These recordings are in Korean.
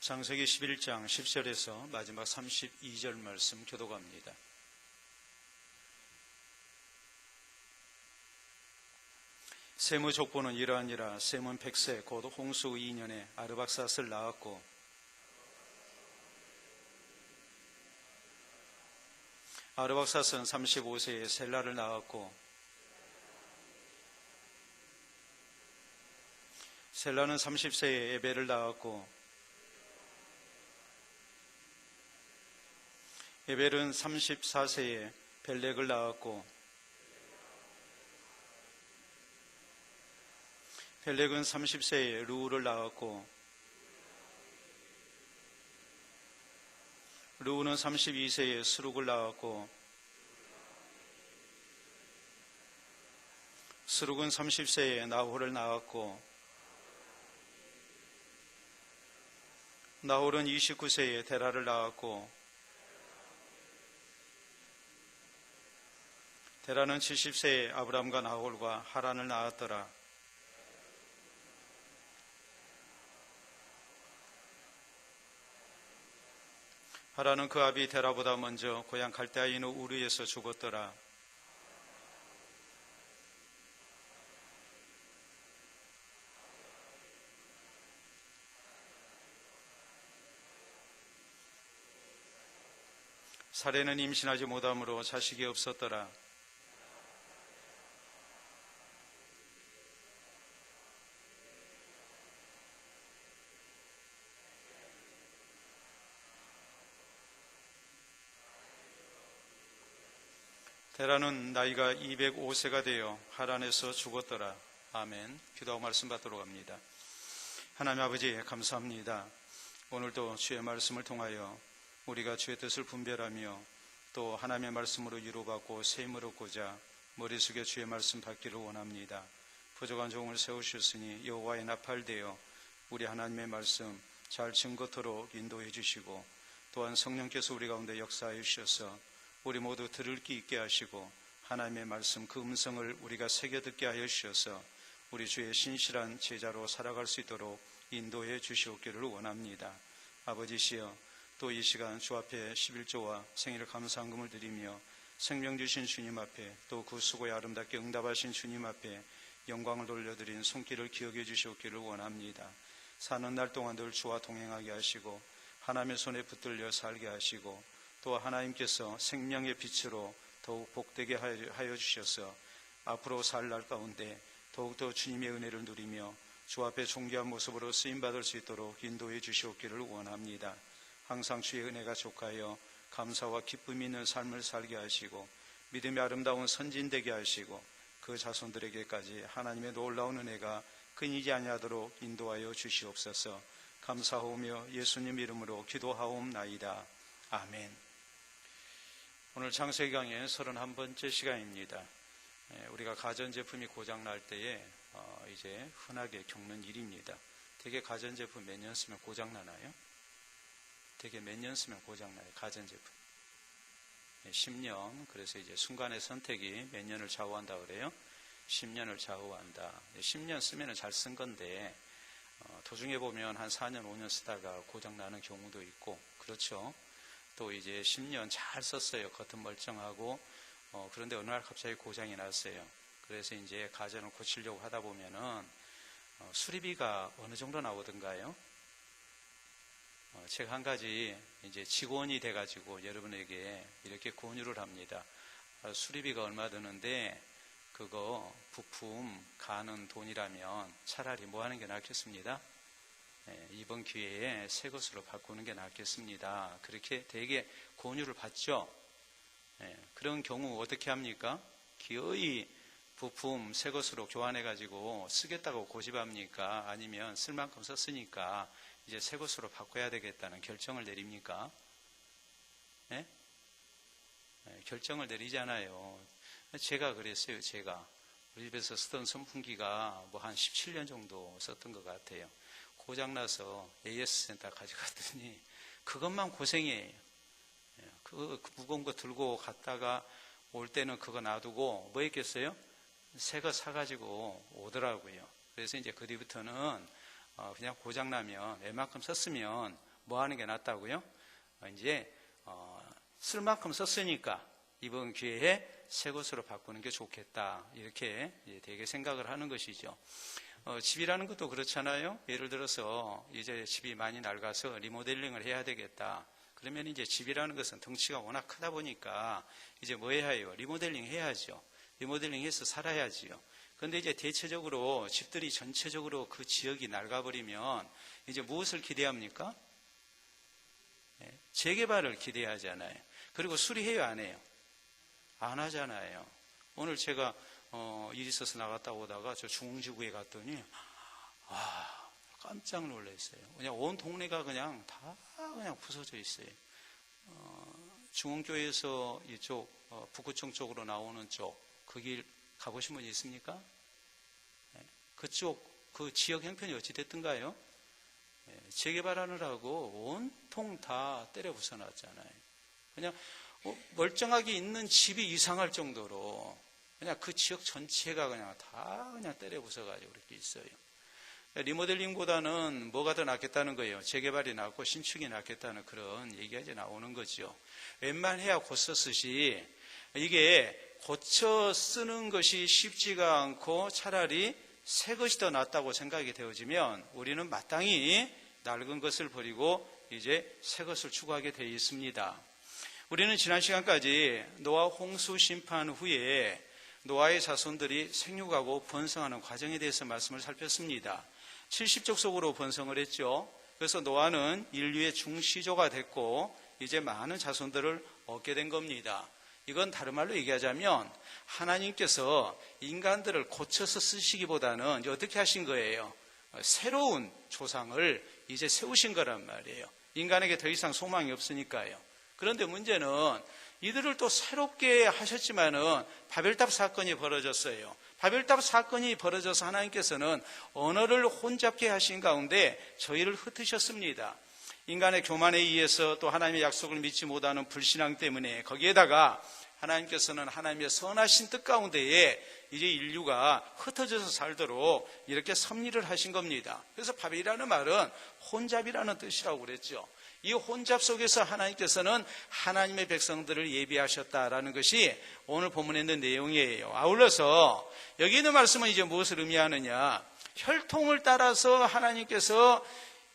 창세기 11장 10절에서 마지막 32절 말씀 교독합니다. 셈의 족보는 이러하니라. 셈은 100세 곧 홍수 2년에 아르박삿을 낳았고, 아르박삿은 35세에 셀라를 낳았고, 셀라는 30세에 에벨을 낳았고, 에벨은 34세에 벨렉을 낳았고, 벨렉은 30세에 루우를 낳았고, 루우는 32세에 스룩을 낳았고, 스룩은 30세에 나홀을 낳았고, 나홀은 29세에 데라를 낳았고, 데라는 70세에 아브람과 나홀과 하란을 낳았더라. 하란은 그 아비 데라보다 먼저 고향 갈대아인 우르에서 죽었더라. 사레는 임신하지 못함으로 자식이 없었더라. 데라는 나이가 205세가 되어 하란에서 죽었더라. 아멘. 기도하고 말씀 받도록 합니다. 하나님 아버지 감사합니다. 오늘도 주의 말씀을 통하여 우리가 주의 뜻을 분별하며 또 하나님의 말씀으로 위로받고 셈을 얻고자 머리 숙여 주의 말씀 받기를 원합니다. 부족한 종을 세우셨으니 여호와의 나팔되어 우리 하나님의 말씀 잘 증거토록 인도해 주시고, 또한 성령께서 우리 가운데 역사하여 주셔서 우리 모두 들을 귀 있게 하시고 하나님의 말씀 그 음성을 우리가 새겨 듣게 하여 주셔서 우리 주의 신실한 제자로 살아갈 수 있도록 인도해 주시옵기를 원합니다. 아버지시여, 또 이 시간 주 앞에 11조와 생일 감사한금을 드리며 생명 주신 주님 앞에 또 그 수고에 아름답게 응답하신 주님 앞에 영광을 돌려드린 손길을 기억해 주시옵기를 원합니다. 사는 날 동안 늘 주와 동행하게 하시고 하나님의 손에 붙들려 살게 하시고 또 하나님께서 생명의 빛으로 더욱 복되게 하여 주셔서 앞으로 살 날 가운데 더욱더 주님의 은혜를 누리며 주 앞에 존귀한 모습으로 쓰임받을 수 있도록 인도해 주시옵기를 원합니다. 항상 주의 은혜가 족하여 감사와 기쁨이 있는 삶을 살게 하시고 믿음이 아름다운 선진 되게 하시고 그 자손들에게까지 하나님의 놀라운 은혜가 끊이지 아니하도록 인도하여 주시옵소서. 감사하오며 예수님 이름으로 기도하옵나이다. 아멘. 오늘 창세기 강의 31번째 시간입니다. 우리가 가전제품이 고장날 때에 이제 흔하게 겪는 일입니다. 되게 가전제품 몇 년 쓰면 고장나나요? 되게 몇 년 쓰면 고장나요? 가전제품 10년. 그래서 이제 순간의 선택이 몇 년을 좌우한다 그래요? 10년을 좌우한다. 10년 쓰면 잘 쓴 건데 도중에 보면 한 4년 5년 쓰다가 고장나는 경우도 있고 그렇죠. 또 이제 10년 잘 썼어요. 겉은 멀쩡하고 그런데 어느 날 갑자기 고장이 났어요. 그래서 이제 가전을 고치려고 하다 보면은 수리비가 어느 정도 나오던가요? 제가 한 가지 이제 직원이 돼가지고 여러분에게 이렇게 권유를 합니다. 수리비가 얼마 드는데 그거 부품 가는 돈이라면 차라리 뭐 하는 게 낫겠습니까? 이번 기회에 새 것으로 바꾸는 게 낫겠습니다. 그렇게 되게 권유를 받죠. 그런 경우 어떻게 합니까? 기어이 부품 새 것으로 교환해가지고 쓰겠다고 고집합니까? 아니면 쓸 만큼 썼으니까 이제 새 것으로 바꿔야 되겠다는 결정을 내립니까? 결정을 내리잖아요. 제가 그랬어요. 제가 우리 집에서 쓰던 선풍기가 뭐 한 17년 정도 썼던 것 같아요. 고장나서 AS센터 가져갔더니 그것만 고생이에요. 그 무거운 거 들고 갔다가 올 때는 그거 놔두고 뭐 했겠어요? 새 거 사가지고 오더라고요. 그래서 이제 그 뒤부터는 그냥 고장나면 웬만큼 썼으면 뭐 하는 게 낫다고요? 이제 쓸 만큼 썼으니까 이번 기회에 새 것으로 바꾸는 게 좋겠다, 이렇게 되게 생각을 하는 것이죠. 집이라는 것도 그렇잖아요. 예를 들어서 이제 집이 많이 낡아서 리모델링을 해야 되겠다. 그러면 이제 집이라는 것은 덩치가 워낙 크다 보니까 이제 뭐 해야 해요? 리모델링 해야죠. 리모델링 해서 살아야지요. 그런데 이제 대체적으로 집들이 전체적으로 그 지역이 낡아버리면 이제 무엇을 기대합니까? 재개발을 기대하잖아요. 그리고 수리해요, 안 해요? 안 하잖아요. 오늘 제가 일 있어서 나갔다 오다가 저 중흥지구에 갔더니 깜짝 놀랐어요. 그냥 온 동네가 그냥 다 그냥 부서져 있어요. 중흥교에서 이쪽 북구청 쪽으로 나오는 쪽, 그 길 가보신 분 있습니까? 그쪽 그 지역 형편이 어찌 됐든가요? 재개발하느라고 온통 다 때려 부숴놨잖아요. 그냥 멀쩡하게 있는 집이 이상할 정도로 그냥 그 지역 전체가 그냥 다 그냥 때려 부숴가지고 그렇게 있어요. 리모델링보다는 뭐가 더 낫겠다는 거예요? 재개발이 낫고 신축이 낫겠다는 그런 얘기가 이제 나오는 거죠. 웬만해야 고쳐 쓰시, 이게 고쳐 쓰는 것이 쉽지가 않고 차라리 새 것이 더 낫다고 생각이 되어지면 우리는 마땅히 낡은 것을 버리고 이제 새 것을 추구하게 되어 있습니다. 우리는 지난 시간까지 노아 홍수 심판 후에 노아의 자손들이 생육하고 번성하는 과정에 대해서 말씀을 살폈습니다. 70족속으로 번성을 했죠. 그래서 노아는 인류의 중시조가 됐고 이제 많은 자손들을 얻게 된 겁니다. 이건 다른 말로 얘기하자면 하나님께서 인간들을 고쳐서 쓰시기보다는 어떻게 하신 거예요? 새로운 조상을 이제 세우신 거란 말이에요. 인간에게 더 이상 소망이 없으니까요. 그런데 문제는 이들을 또 새롭게 하셨지만은 바벨탑 사건이 벌어졌어요. 바벨탑 사건이 벌어져서 하나님께서는 언어를 혼잡게 하신 가운데 저희를 흩으셨습니다. 인간의 교만에 의해서 또 하나님의 약속을 믿지 못하는 불신앙 때문에 거기에다가 하나님께서는 하나님의 선하신 뜻 가운데에 이제 인류가 흩어져서 살도록 이렇게 섭리를 하신 겁니다. 그래서 바벨이라는 말은 혼잡이라는 뜻이라고 그랬죠. 이 혼잡 속에서 하나님께서는 하나님의 백성들을 예비하셨다라는 것이 오늘 본문에 있는 내용이에요. 아울러서 여기 있는 말씀은 이제 무엇을 의미하느냐? 혈통을 따라서 하나님께서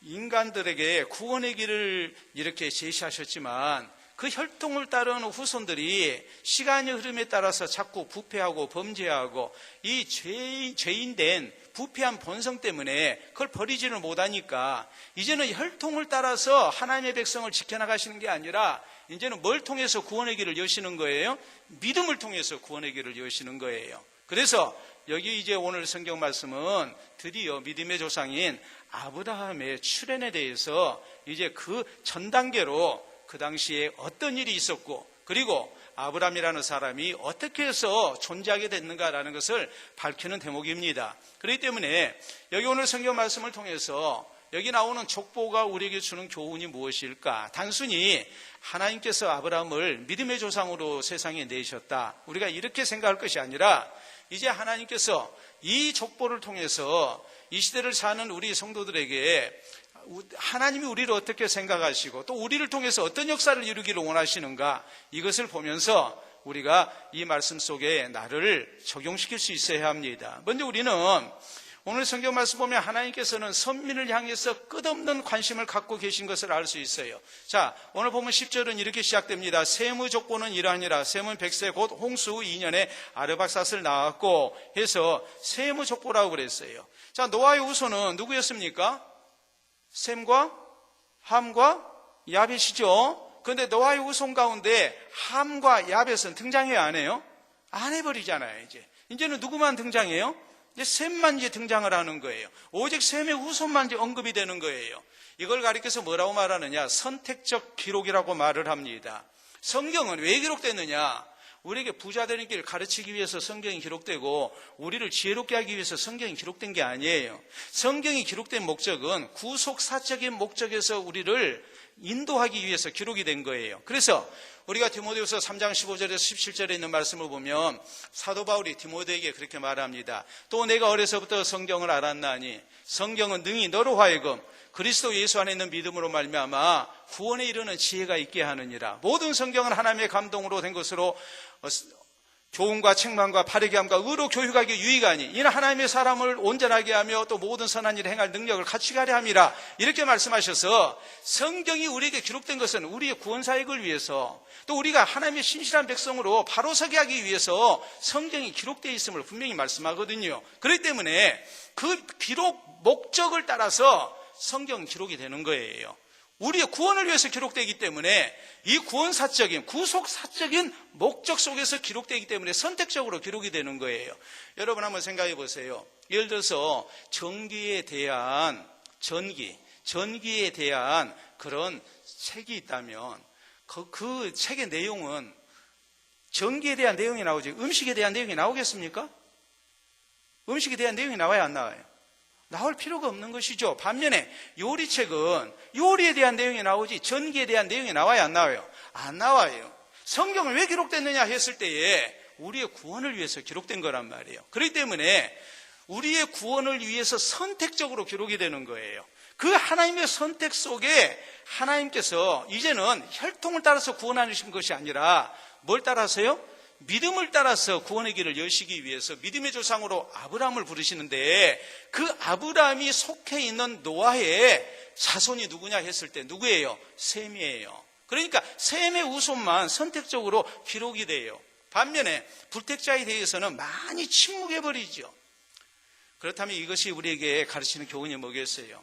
인간들에게 구원의 길을 이렇게 제시하셨지만 그 혈통을 따르는 후손들이 시간의 흐름에 따라서 자꾸 부패하고 범죄하고 이 죄인된 부패한 본성 때문에 그걸 버리지를 못하니까 이제는 혈통을 따라서 하나님의 백성을 지켜나가시는 게 아니라 이제는 뭘 통해서 구원의 길을 여시는 거예요? 믿음을 통해서 구원의 길을 여시는 거예요. 그래서 여기 이제 오늘 성경 말씀은 드디어 믿음의 조상인 아브라함의 출현에 대해서 이제 그 전 단계로 그 당시에 어떤 일이 있었고 그리고 아브라함이라는 사람이 어떻게 해서 존재하게 됐는가라는 것을 밝히는 대목입니다. 그렇기 때문에 여기 오늘 성경 말씀을 통해서 여기 나오는 족보가 우리에게 주는 교훈이 무엇일까? 단순히 하나님께서 아브라함을 믿음의 조상으로 세상에 내셨다, 우리가 이렇게 생각할 것이 아니라 이제 하나님께서 이 족보를 통해서 이 시대를 사는 우리 성도들에게 하나님이 우리를 어떻게 생각하시고 또 우리를 통해서 어떤 역사를 이루기를 원하시는가, 이것을 보면서 우리가 이 말씀 속에 나를 적용시킬 수 있어야 합니다. 먼저 우리는 오늘 성경 말씀 보면 하나님께서는 선민을 향해서 끝없는 관심을 갖고 계신 것을 알 수 있어요. 자, 오늘 보면 10절은 이렇게 시작됩니다. 셈의 족보는 이러하니라. 셈은 100세 곧 홍수 2년에 아르박삿을 낳았고 해서 셈의 족보라고 그랬어요. 자, 노아의 후손은 누구였습니까? 셈과 함과 야벳이죠. 그런데 노아의 후손 가운데 함과 야벳은 등장해요, 안 해요? 안 해버리잖아요. 이제는 누구만 등장해요? 이제 셈만 이제 등장을 하는 거예요. 오직 셈의 후손만 이제 언급이 되는 거예요. 이걸 가리켜서 뭐라고 말하느냐? 선택적 기록이라고 말을 합니다. 성경은 왜 기록됐느냐? 우리에게 부자 되는 길을 가르치기 위해서 성경이 기록되고 우리를 지혜롭게 하기 위해서 성경이 기록된 게 아니에요. 성경이 기록된 목적은 구속사적인 목적에서 우리를 인도하기 위해서 기록이 된 거예요. 그래서 우리가 디모데후서 3장 15절에서 17절에 있는 말씀을 보면 사도 바울이 디모데에게 그렇게 말합니다. 또 내가 어려서부터 성경을 알았나니 성경은 능히 너로 하여금 그리스도 예수 안에 있는 믿음으로 말미암아 구원에 이르는 지혜가 있게 하느니라. 모든 성경은 하나님의 감동으로 된 것으로 교훈과 책망과 바르게 함과 의로 교육하기 유익하니 이는 하나님의 사람을 온전하게 하며 또 모든 선한 일을 행할 능력을 갖추게 하려 함이라. 이렇게 말씀하셔서 성경이 우리에게 기록된 것은 우리의 구원 사역을 위해서 또 우리가 하나님의 신실한 백성으로 바로 서게 하기 위해서 성경이 기록되어 있음을 분명히 말씀하거든요. 그렇기 때문에 그 기록 목적을 따라서 성경 기록이 되는 거예요. 우리의 구원을 위해서 기록되기 때문에 이 구원사적인 구속사적인 목적 속에서 기록되기 때문에 선택적으로 기록이 되는 거예요. 여러분 한번 생각해 보세요. 예를 들어서 전기에 대한 그런 책이 있다면 그 책의 내용은 전기에 대한 내용이 나오지 음식에 대한 내용이 나오겠습니까? 음식에 대한 내용이 나와야 안 나와요? 나올 필요가 없는 것이죠. 반면에 요리책은 요리에 대한 내용이 나오지 전기에 대한 내용이 나와야 안 나와요? 안 나와요. 성경을 왜 기록됐느냐 했을 때에 우리의 구원을 위해서 기록된 거란 말이에요. 그렇기 때문에 우리의 구원을 위해서 선택적으로 기록이 되는 거예요. 그 하나님의 선택 속에 하나님께서 이제는 혈통을 따라서 구원하시는 것이 아니라 뭘 따라서요? 믿음을 따라서 구원의 길을 여시기 위해서 믿음의 조상으로 아브라함을 부르시는데 그 아브라함이 속해 있는 노아의 자손이 누구냐 했을 때 누구예요? 셈이에요. 그러니까 셈의 후손만 선택적으로 기록이 돼요. 반면에 불택자에 대해서는 많이 침묵해버리죠. 그렇다면 이것이 우리에게 가르치는 교훈이 뭐겠어요?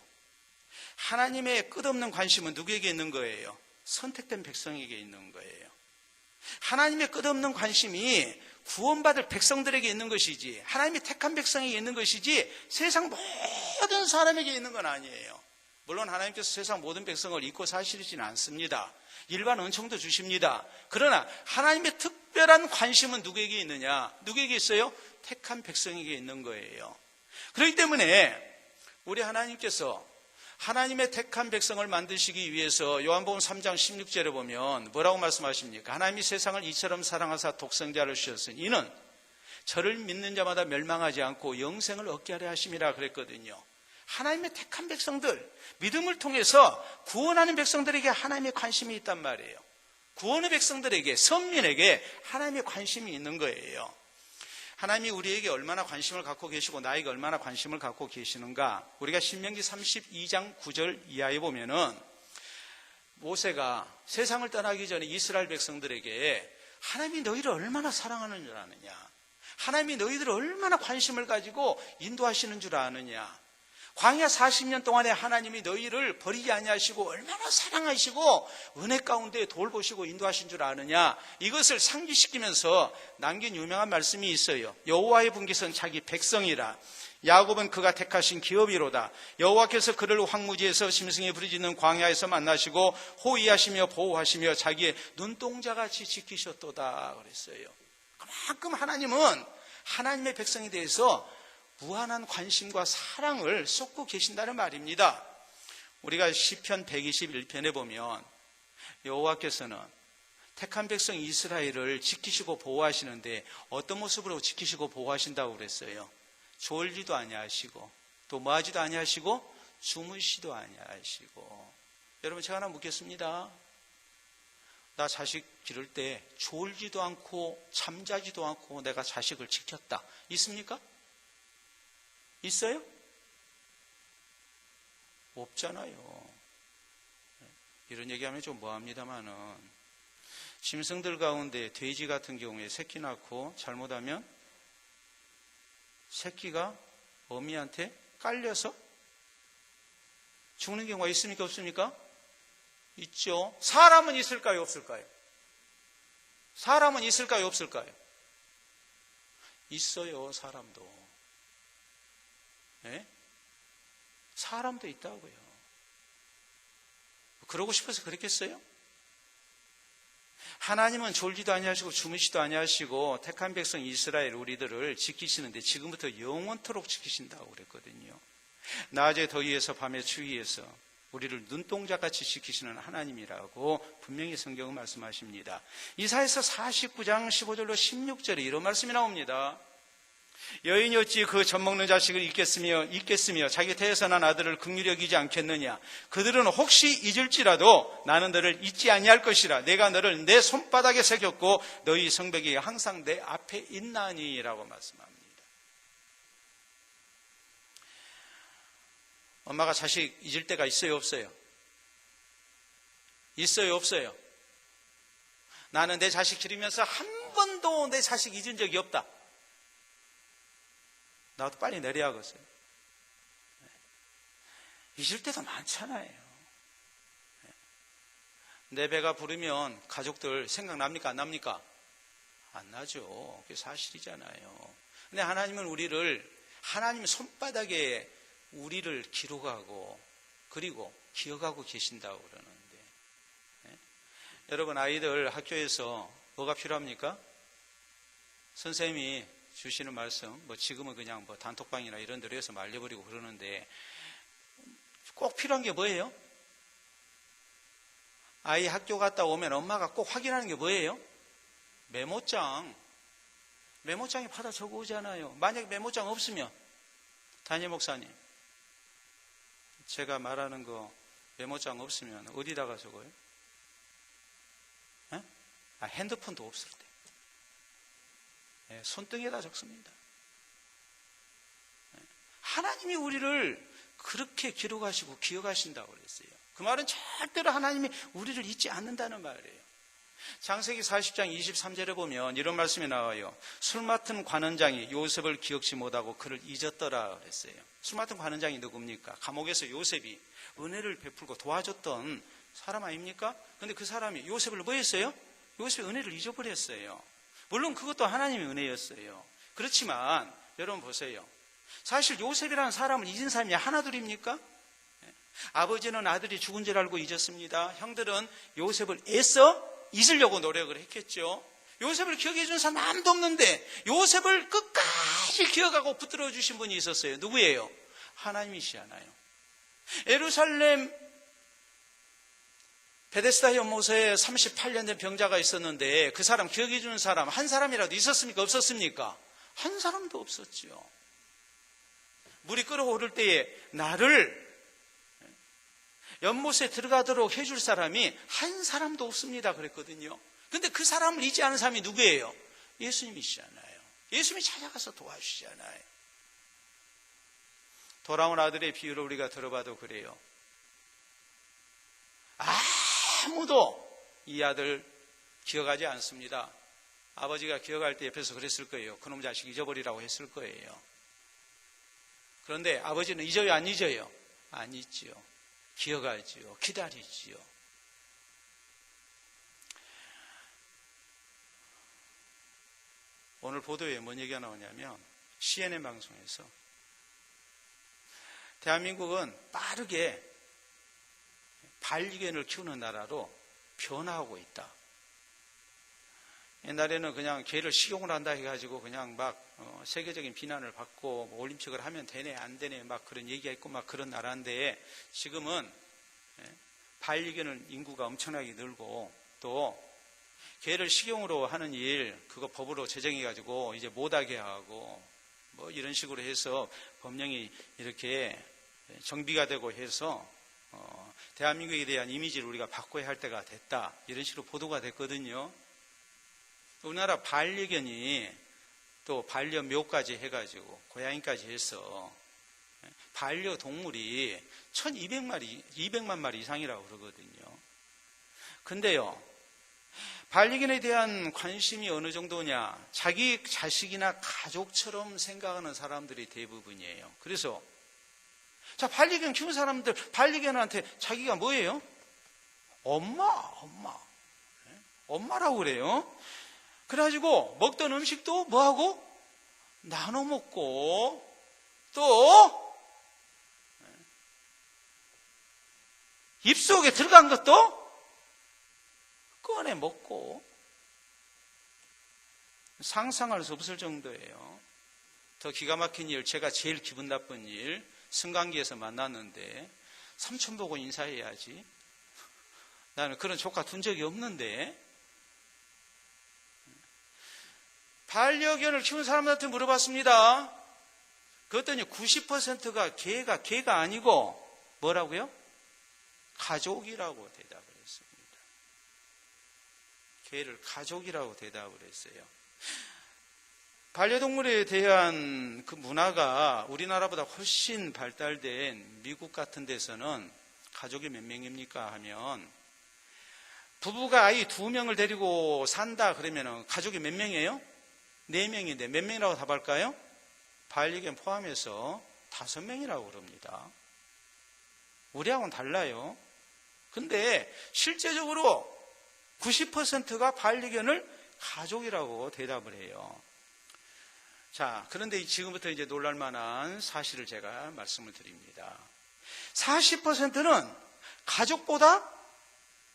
하나님의 끝없는 관심은 누구에게 있는 거예요? 선택된 백성에게 있는 거예요. 하나님의 끝없는 관심이 구원받을 백성들에게 있는 것이지 하나님의 택한 백성에게 있는 것이지 세상 모든 사람에게 있는 건 아니에요. 물론 하나님께서 세상 모든 백성을 잊고 사시지는 않습니다. 일반 은총도 주십니다. 그러나 하나님의 특별한 관심은 누구에게 있느냐? 누구에게 있어요? 택한 백성에게 있는 거예요. 그렇기 때문에 우리 하나님께서 하나님의 택한 백성을 만드시기 위해서 요한복음 3장 16절에 보면 뭐라고 말씀하십니까? 하나님이 세상을 이처럼 사랑하사 독생자를 주셨으니 이는 저를 믿는 자마다 멸망하지 않고 영생을 얻게 하려 하심이라 그랬거든요. 하나님의 택한 백성들, 믿음을 통해서 구원하는 백성들에게 하나님의 관심이 있단 말이에요. 구원의 백성들에게, 선민에게 하나님의 관심이 있는 거예요. 하나님이 우리에게 얼마나 관심을 갖고 계시고 나에게 얼마나 관심을 갖고 계시는가? 우리가 신명기 32장 9절 이하에 보면은 모세가 세상을 떠나기 전에 이스라엘 백성들에게 하나님이 너희를 얼마나 사랑하는 줄 아느냐? 하나님이 너희들을 얼마나 관심을 가지고 인도하시는 줄 아느냐? 광야 40년 동안에 하나님이 너희를 버리지 아니하시고 얼마나 사랑하시고 은혜 가운데 돌보시고 인도하신 줄 아느냐? 이것을 상기시키면서 남긴 유명한 말씀이 있어요. 여호와의 분깃은 자기 백성이라. 야곱은 그가 택하신 기업이로다. 여호와께서 그를 황무지에서 심승이 부르짖는 광야에서 만나시고 호위하시며 보호하시며 자기의 눈동자같이 지키셨도다 그랬어요. 그만큼 하나님은 하나님의 백성에 대해서 무한한 관심과 사랑을 쏟고 계신다는 말입니다. 우리가 시편 121편에 보면 여호와께서는 택한 백성 이스라엘을 지키시고 보호하시는데 어떤 모습으로 지키시고 보호하신다고 그랬어요? 졸지도 아니하시고 또 뭐하지도 아니하시고 주무시도 아니하시고. 여러분 제가 하나 묻겠습니다. 나 자식 기를 때 졸지도 않고 잠자지도 않고 내가 자식을 지켰다. 있습니까? 있어요? 없잖아요. 이런 얘기하면 좀 뭐합니다만은 짐승들 가운데 돼지 같은 경우에 새끼 낳고 잘못하면 새끼가 어미한테 깔려서 죽는 경우가 있습니까? 없습니까? 있죠. 사람은 있을까요? 없을까요? 사람은 있을까요? 없을까요? 있어요. 사람도. 네? 사람도 있다고요. 그러고 싶어서 그랬겠어요? 하나님은 졸지도 아니하시고 주무시도 아니하시고 택한 백성 이스라엘 우리들을 지키시는데 지금부터 영원토록 지키신다고 그랬거든요. 낮에 더위에서 밤에 추위에서 우리를 눈동자같이 지키시는 하나님이라고 분명히 성경은 말씀하십니다. 이사야서 49장 15절로 16절에 이런 말씀이 나옵니다. 여인이 어찌 그 젖먹는 자식을 잊겠으며 자기 태에서 난 아들을 긍휼히 여기지 않겠느냐. 그들은 혹시 잊을지라도 나는 너를 잊지 아니할 것이라. 내가 너를 내 손바닥에 새겼고 너희 성벽이 항상 내 앞에 있나니라고 말씀합니다. 엄마가 자식 잊을 때가 있어요, 없어요? 있어요, 없어요? 나는 내 자식 기르면서 한 번도 내 자식 잊은 적이 없다. 나도 빨리 내려야겠어요. 잊을 때도 많잖아요. 내 배가 부르면 가족들 생각납니까? 안 납니까? 안 나죠. 그게 사실이잖아요. 근데 하나님은 하나님 손바닥에 우리를 기록하고 그리고 기억하고 계신다고 그러는데, 여러분 아이들 학교에서 뭐가 필요합니까? 선생님이 주시는 말씀, 지금은 그냥 단톡방이나 이런 데로 해서 말려버리고 그러는데, 꼭 필요한 게 뭐예요? 아이 학교 갔다 오면 엄마가 꼭 확인하는 게 뭐예요? 메모장에 받아 적어 오잖아요. 만약에 메모장 없으면, 담임 목사님, 제가 말하는 거 메모장 없으면 어디다가 적어요? 핸드폰도 없을 때. 손등에다 적습니다. 하나님이 우리를 그렇게 기록하시고 기억하신다고 그랬어요. 그 말은 절대로 하나님이 우리를 잊지 않는다는 말이에요. 창세기 40장 23절에 보면 이런 말씀이 나와요. 술 맡은 관원장이 요셉을 기억지 못하고 그를 잊었더라 그랬어요. 술 맡은 관원장이 누굽니까? 감옥에서 요셉이 은혜를 베풀고 도와줬던 사람 아닙니까? 그런데 그 사람이 요셉을 뭐 했어요? 요셉의 은혜를 잊어버렸어요. 물론 그것도 하나님의 은혜였어요. 그렇지만 여러분 보세요. 사실 요셉이라는 사람을 잊은 사람이 하나둘입니까? 아버지는 아들이 죽은 줄 알고 잊었습니다. 형들은 요셉을 애써 잊으려고 노력을 했겠죠. 요셉을 기억해 준 사람 아무도 없는데 요셉을 끝까지 기억하고 붙들어 주신 분이 있었어요. 누구예요? 하나님이시잖아요. 예루살렘 베데스다 연못에 38년 된 병자가 있었는데 그 사람 기억해 주는 사람 한 사람이라도 있었습니까? 없었습니까? 한 사람도 없었죠. 물이 끓어오를 때에 나를 연못에 들어가도록 해줄 사람이 한 사람도 없습니다 그랬거든요. 그런데 그 사람을 잊지 않은 사람이 누구예요? 예수님이시잖아요. 예수님이 찾아가서 도와주시잖아요. 돌아온 아들의 비유를 우리가 들어봐도 그래요. 아무도 이 아들 기억하지 않습니다. 아버지가 기억할 때 옆에서 그랬을 거예요. 그놈 자식 잊어버리라고 했을 거예요. 그런데 아버지는 잊어요, 안 잊어요? 안 잊지요. 기억하지요. 기다리지요. 오늘 보도에 뭔 얘기가 나오냐면 CNN 방송에서 대한민국은 빠르게 반려견을 키우는 나라로 변화하고 있다. 옛날에는 그냥 개를 식용을 한다 해가지고 그냥 막 세계적인 비난을 받고 올림픽을 하면 되네 안 되네 막 그런 얘기가 있고 막 그런 나라인데 지금은 반려견 인구가 엄청나게 늘고 또 개를 식용으로 하는 일 그거 법으로 제정해가지고 이제 못하게 하고 뭐 이런 식으로 해서 법령이 이렇게 정비가 되고 해서 대한민국에 대한 이미지를 우리가 바꿔야 할 때가 됐다 이런 식으로 보도가 됐거든요. 우리나라 반려견이 또 반려묘까지 해가지고 고양이까지 해서 반려동물이 1200만 마리 이상이라고 그러거든요. 근데요, 반려견에 대한 관심이 어느 정도냐, 자기 자식이나 가족처럼 생각하는 사람들이 대부분이에요. 그래서 자, 반려견 키우는 사람들 반려견한테 자기가 뭐예요? 엄마라고 그래요. 그래가지고 먹던 음식도 뭐하고? 나눠 먹고 또 입속에 들어간 것도 꺼내 먹고 상상할 수 없을 정도예요. 더 기가 막힌 일, 제가 제일 기분 나쁜 일, 승강기에서 만났는데 삼촌 보고 인사해야지. 나는 그런 조카 둔 적이 없는데. 반려견을 키우는 사람들한테 물어봤습니다. 그랬더니 90%가 개가 아니고 뭐라고요? 가족이라고 대답을 했습니다. 개를 가족이라고 대답을 했어요. 반려동물에 대한 그 문화가 우리나라보다 훨씬 발달된 미국 같은 데서는 가족이 몇 명입니까 하면 부부가 아이 2명을 데리고 산다 그러면 가족이 몇 명이에요? 4명인데 몇 명이라고 답할까요? 반려견 포함해서 5명이라고 그럽니다. 우리하고는 달라요. 근데 실제적으로 90%가 반려견을 가족이라고 대답을 해요. 자, 그런데 지금부터 이제 놀랄만한 사실을 제가 말씀을 드립니다. 40%는 가족보다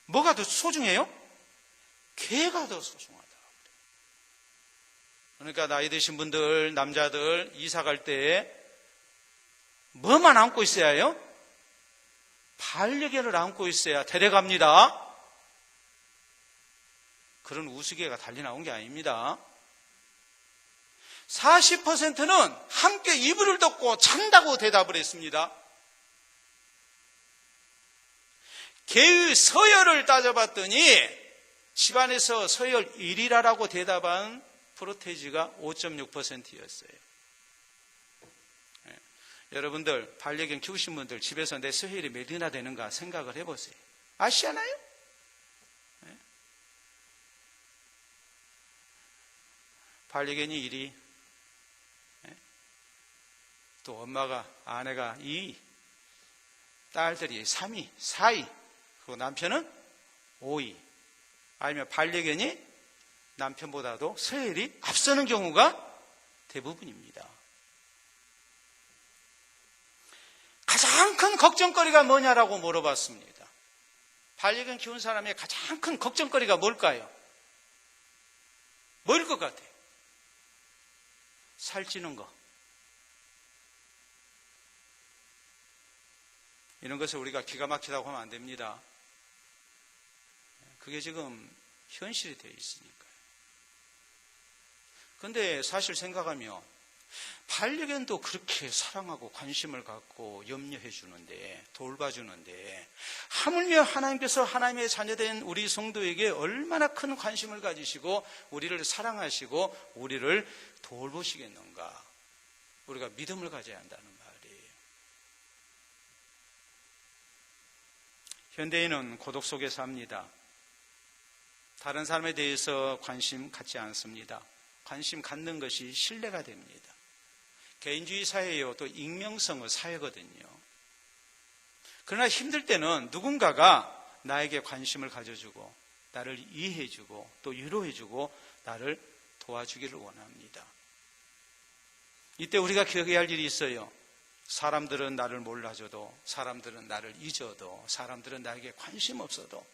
뭐가 더 소중해요? 개가 더 소중하다. 그러니까 나이 드신 분들, 남자들 이사 갈 때 뭐만 안고 있어야 해요? 반려견을 안고 있어야 데려갑니다. 그런 우스개가 달리 나온 게 아닙니다. 40%는 함께 이불을 덮고 잔다고 대답을 했습니다. 개의 서열을 따져봤더니 집안에서 서열 1위라고 대답한 프로테지가 5.6%였어요. 여러분들 반려견 키우신 분들 집에서 내 서열이 몇이나 되는가 생각을 해보세요. 아시잖아요? 반려견이 1위, 또 엄마가, 아내가 2위, 딸들이 3위, 4위, 그리고 남편은 5위. 아니면 반려견이 남편보다도 서열이 앞서는 경우가 대부분입니다. 가장 큰 걱정거리가 뭐냐라고 물어봤습니다. 반려견 키우는 사람의 가장 큰 걱정거리가 뭘까요? 뭐일 것 같아요? 살찌는 거. 이런 것을 우리가 기가 막히다고 하면 안 됩니다. 그게 지금 현실이 되어 있으니까요. 그런데 사실 생각하면 반려견도 그렇게 사랑하고 관심을 갖고 염려해 주는데, 돌봐주는데, 하물며 하나님께서 하나님의 자녀된 우리 성도에게 얼마나 큰 관심을 가지시고 우리를 사랑하시고 우리를 돌보시겠는가. 우리가 믿음을 가져야 한다는 말이에요. 현대인은 고독 속에 삽니다. 다른 사람에 대해서 관심 갖지 않습니다. 관심 갖는 것이 신뢰가 됩니다. 개인주의 사회예요. 또 익명성의 사회거든요. 그러나 힘들 때는 누군가가 나에게 관심을 가져주고 나를 이해해주고 또 위로해주고 나를 도와주기를 원합니다. 이때 우리가 기억해야 할 일이 있어요. 사람들은 나를 몰라줘도, 사람들은 나를 잊어도, 사람들은 나에게 관심 없어도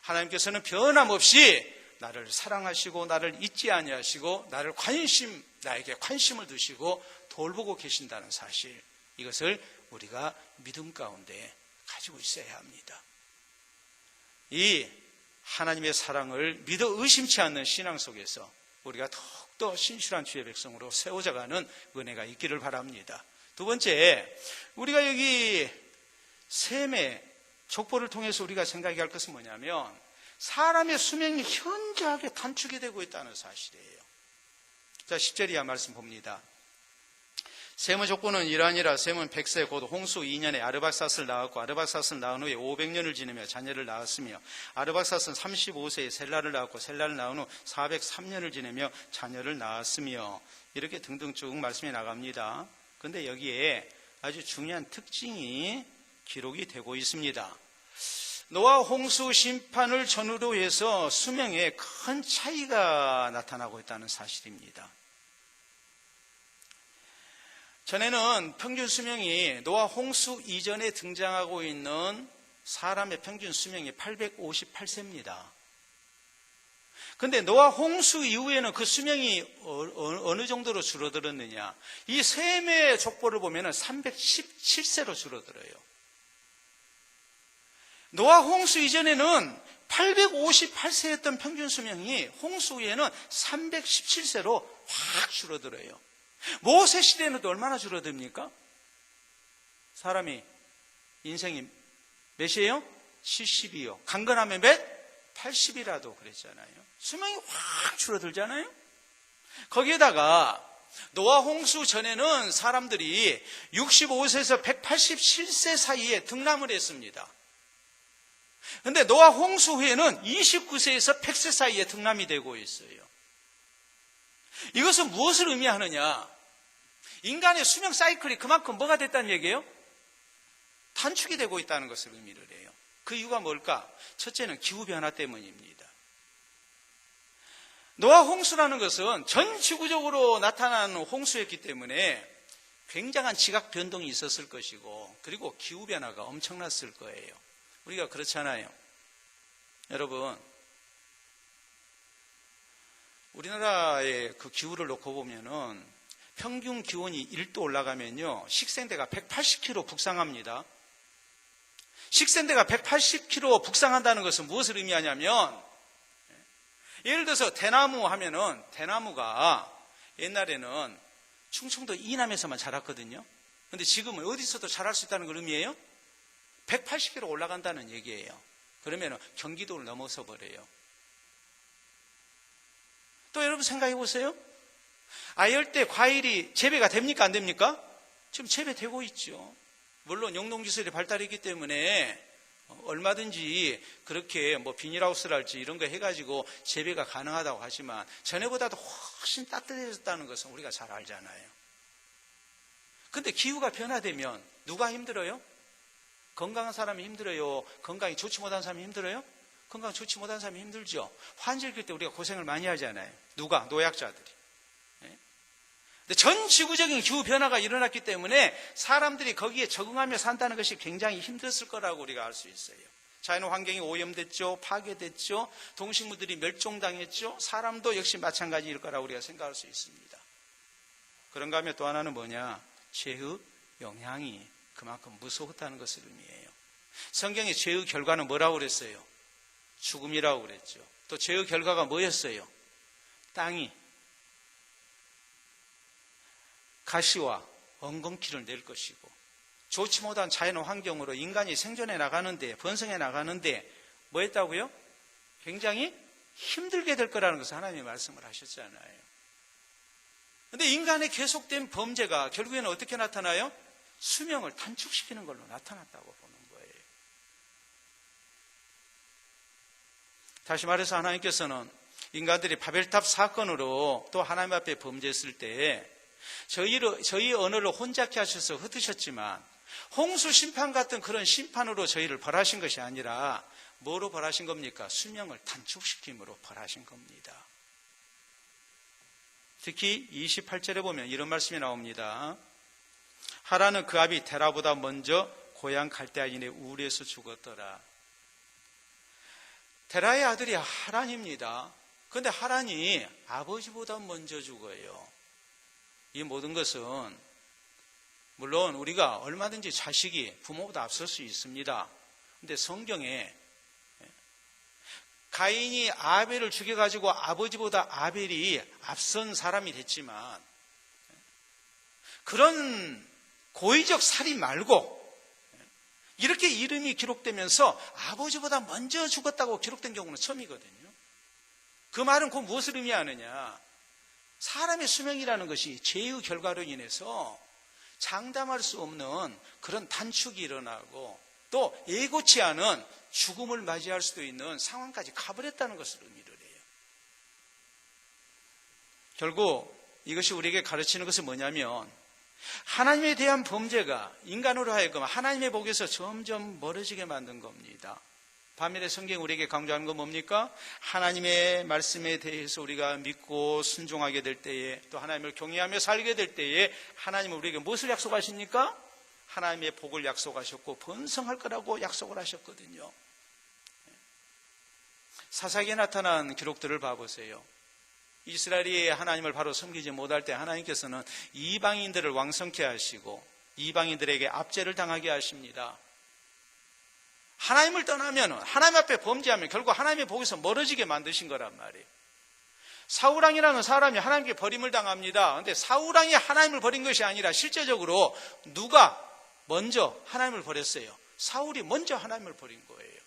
하나님께서는 변함없이 나를 사랑하시고 나를 잊지 아니하시고 나에게 관심을 두시고 돌보고 계신다는 사실, 이것을 우리가 믿음 가운데 가지고 있어야 합니다. 이 하나님의 사랑을 믿어 의심치 않는 신앙 속에서 우리가 더욱더 신실한 주의 백성으로 세워져가는 은혜가 있기를 바랍니다. 두 번째, 우리가 여기 셈의 족보를 통해서 우리가 생각해야 할 것은 뭐냐면 사람의 수명이 현저하게 단축이 되고 있다는 사실이에요. 자, 10절 이하 말씀 봅니다. 셈의 족보는 이러하니라. 셈은 100세 곧 홍수 2년에 아르박삿을 낳았고 아르박삿을 낳은 후에 500년을 지내며 자녀를 낳았으며 아르박삿은 35세에 셀라를 낳았고 셀라를 낳은 후 403년을 지내며 자녀를 낳았으며, 이렇게 등등 쭉 말씀이 나갑니다. 그런데 여기에 아주 중요한 특징이 기록이 되고 있습니다. 노아 홍수 심판을 전후로 해서 수명에 큰 차이가 나타나고 있다는 사실입니다. 전에는 평균 수명이 노아 홍수 이전에 등장하고 있는 사람의 평균 수명이 858세입니다. 그런데 노아 홍수 이후에는 그 수명이 어느 정도로 줄어들었느냐? 이 셈의 족보를 보면 317세로 줄어들어요. 노아 홍수 이전에는 858세였던 평균 수명이 홍수 후에는 317세로 확 줄어들어요. 모세 시대에는 또 얼마나 줄어듭니까? 사람이 인생이 몇이에요? 70이요. 강건하면 몇? 80이라도 그랬잖아요. 수명이 확 줄어들잖아요. 거기에다가 노아 홍수 전에는 사람들이 65세에서 187세 사이에 등남을 했습니다. 그런데 노아 홍수 후에는 29세에서 100세 사이에 등남이 되고 있어요. 이것은 무엇을 의미하느냐? 인간의 수명 사이클이 그만큼 뭐가 됐다는 얘기예요? 단축이 되고 있다는 것을 의미를 해요. 그 이유가 뭘까? 첫째는 기후변화 때문입니다. 노아 홍수라는 것은 전 지구적으로 나타나는 홍수였기 때문에 굉장한 지각 변동이 있었을 것이고, 그리고 기후변화가 엄청났을 거예요. 우리가 그렇잖아요. 여러분, 우리나라의 그 기후를 놓고 보면은 평균 기온이 1도 올라가면요, 식생대가 180kg 북상합니다. 식생대가 180kg 북상한다는 것은 무엇을 의미하냐면, 예를 들어서 대나무 하면은, 대나무가 옛날에는 충청도 이남에서만 자랐거든요. 근데 지금은 어디서도 자랄 수 있다는 걸 의미해요? 180km 올라간다는 얘기예요. 그러면 경기도를 넘어서 버려요. 또 여러분 생각해 보세요. 아열대 과일이 재배가 됩니까? 안 됩니까? 지금 재배되고 있죠. 물론 영농기술이 발달했기 때문에 얼마든지 그렇게 뭐 비닐하우스랄지 이런 거 해가지고 재배가 가능하다고 하지만 전에보다도 훨씬 따뜻해졌다는 것은 우리가 잘 알잖아요. 근데 기후가 변화되면 누가 힘들어요? 건강한 사람이 힘들어요? 건강이 좋지 못한 사람이 힘들어요? 건강 좋지 못한 사람이 힘들죠. 환절기 때 우리가 고생을 많이 하잖아요. 누가? 노약자들이. 근데 전 지구적인 기후 변화가 일어났기 때문에 사람들이 거기에 적응하며 산다는 것이 굉장히 힘들었을 거라고 우리가 알 수 있어요. 자연 환경이 오염됐죠. 파괴됐죠. 동식물들이 멸종당했죠. 사람도 역시 마찬가지일 거라고 우리가 생각할 수 있습니다. 그런가 하면 또 하나는 뭐냐? 죄의 영향이 그만큼 무서웠다는 것을 의미해요. 성경의 죄의 결과는 뭐라고 그랬어요? 죽음이라고 그랬죠. 또 죄의 결과가 뭐였어요? 땅이 가시와 엉겅퀴를 낼 것이고, 좋지 못한 자연 환경으로 인간이 생존해 나가는데, 번성해 나가는데 뭐 했다고요? 굉장히 힘들게 될 거라는 것을 하나님이 말씀을 하셨잖아요. 그런데 인간의 계속된 범죄가 결국에는 어떻게 나타나요? 수명을 단축시키는 걸로 나타났다고 보는 거예요. 다시 말해서 하나님께서는 인간들이 바벨탑 사건으로 또 하나님 앞에 범죄했을 때 저희 언어를 혼잡케 하셔서 흩으셨지만, 홍수 심판 같은 그런 심판으로 저희를 벌하신 것이 아니라 뭐로 벌하신 겁니까? 수명을 단축시킴으로 벌하신 겁니다. 특히 28절에 보면 이런 말씀이 나옵니다. 하라는 그 아비 데라보다 먼저 고향 갈대아인의 우울에서 죽었더라. 데라의 아들이 하란입니다. 그런데 하란이 아버지보다 먼저 죽어요. 이 모든 것은 물론 우리가 얼마든지 자식이 부모보다 앞설 수 있습니다. 그런데 성경에 가인이 아벨을 죽여가지고 아버지보다 아벨이 앞선 사람이 됐지만, 그런 고의적 살인 말고 이렇게 이름이 기록되면서 아버지보다 먼저 죽었다고 기록된 경우는 처음이거든요. 그 말은 곧 무엇을 의미하느냐? 사람의 수명이라는 것이 죄의 결과로 인해서 장담할 수 없는 그런 단축이 일어나고, 또 예고치 않은 죽음을 맞이할 수도 있는 상황까지 가버렸다는 것을 의미를 해요. 결국 이것이 우리에게 가르치는 것은 뭐냐면, 하나님에 대한 범죄가 인간으로 하여금 하나님의 복에서 점점 멀어지게 만든 겁니다. 반면에 성경이 우리에게 강조하는 건 뭡니까? 하나님의 말씀에 대해서 우리가 믿고 순종하게 될 때에, 또 하나님을 경외하며 살게 될 때에 하나님은 우리에게 무엇을 약속하십니까? 하나님의 복을 약속하셨고 번성할 거라고 약속을 하셨거든요. 사사기에 나타난 기록들을 봐보세요. 이스라엘이 하나님을 바로 섬기지 못할 때 하나님께서는 이방인들을 왕성케 하시고 이방인들에게 압제를 당하게 하십니다. 하나님을 떠나면, 하나님 앞에 범죄하면 결국 하나님의 복에서 멀어지게 만드신 거란 말이에요. 사울왕이라는 사람이 하나님께 버림을 당합니다. 그런데 사울왕이 하나님을 버린 것이 아니라 실제적으로 누가 먼저 하나님을 버렸어요? 사울이 먼저 하나님을 버린 거예요.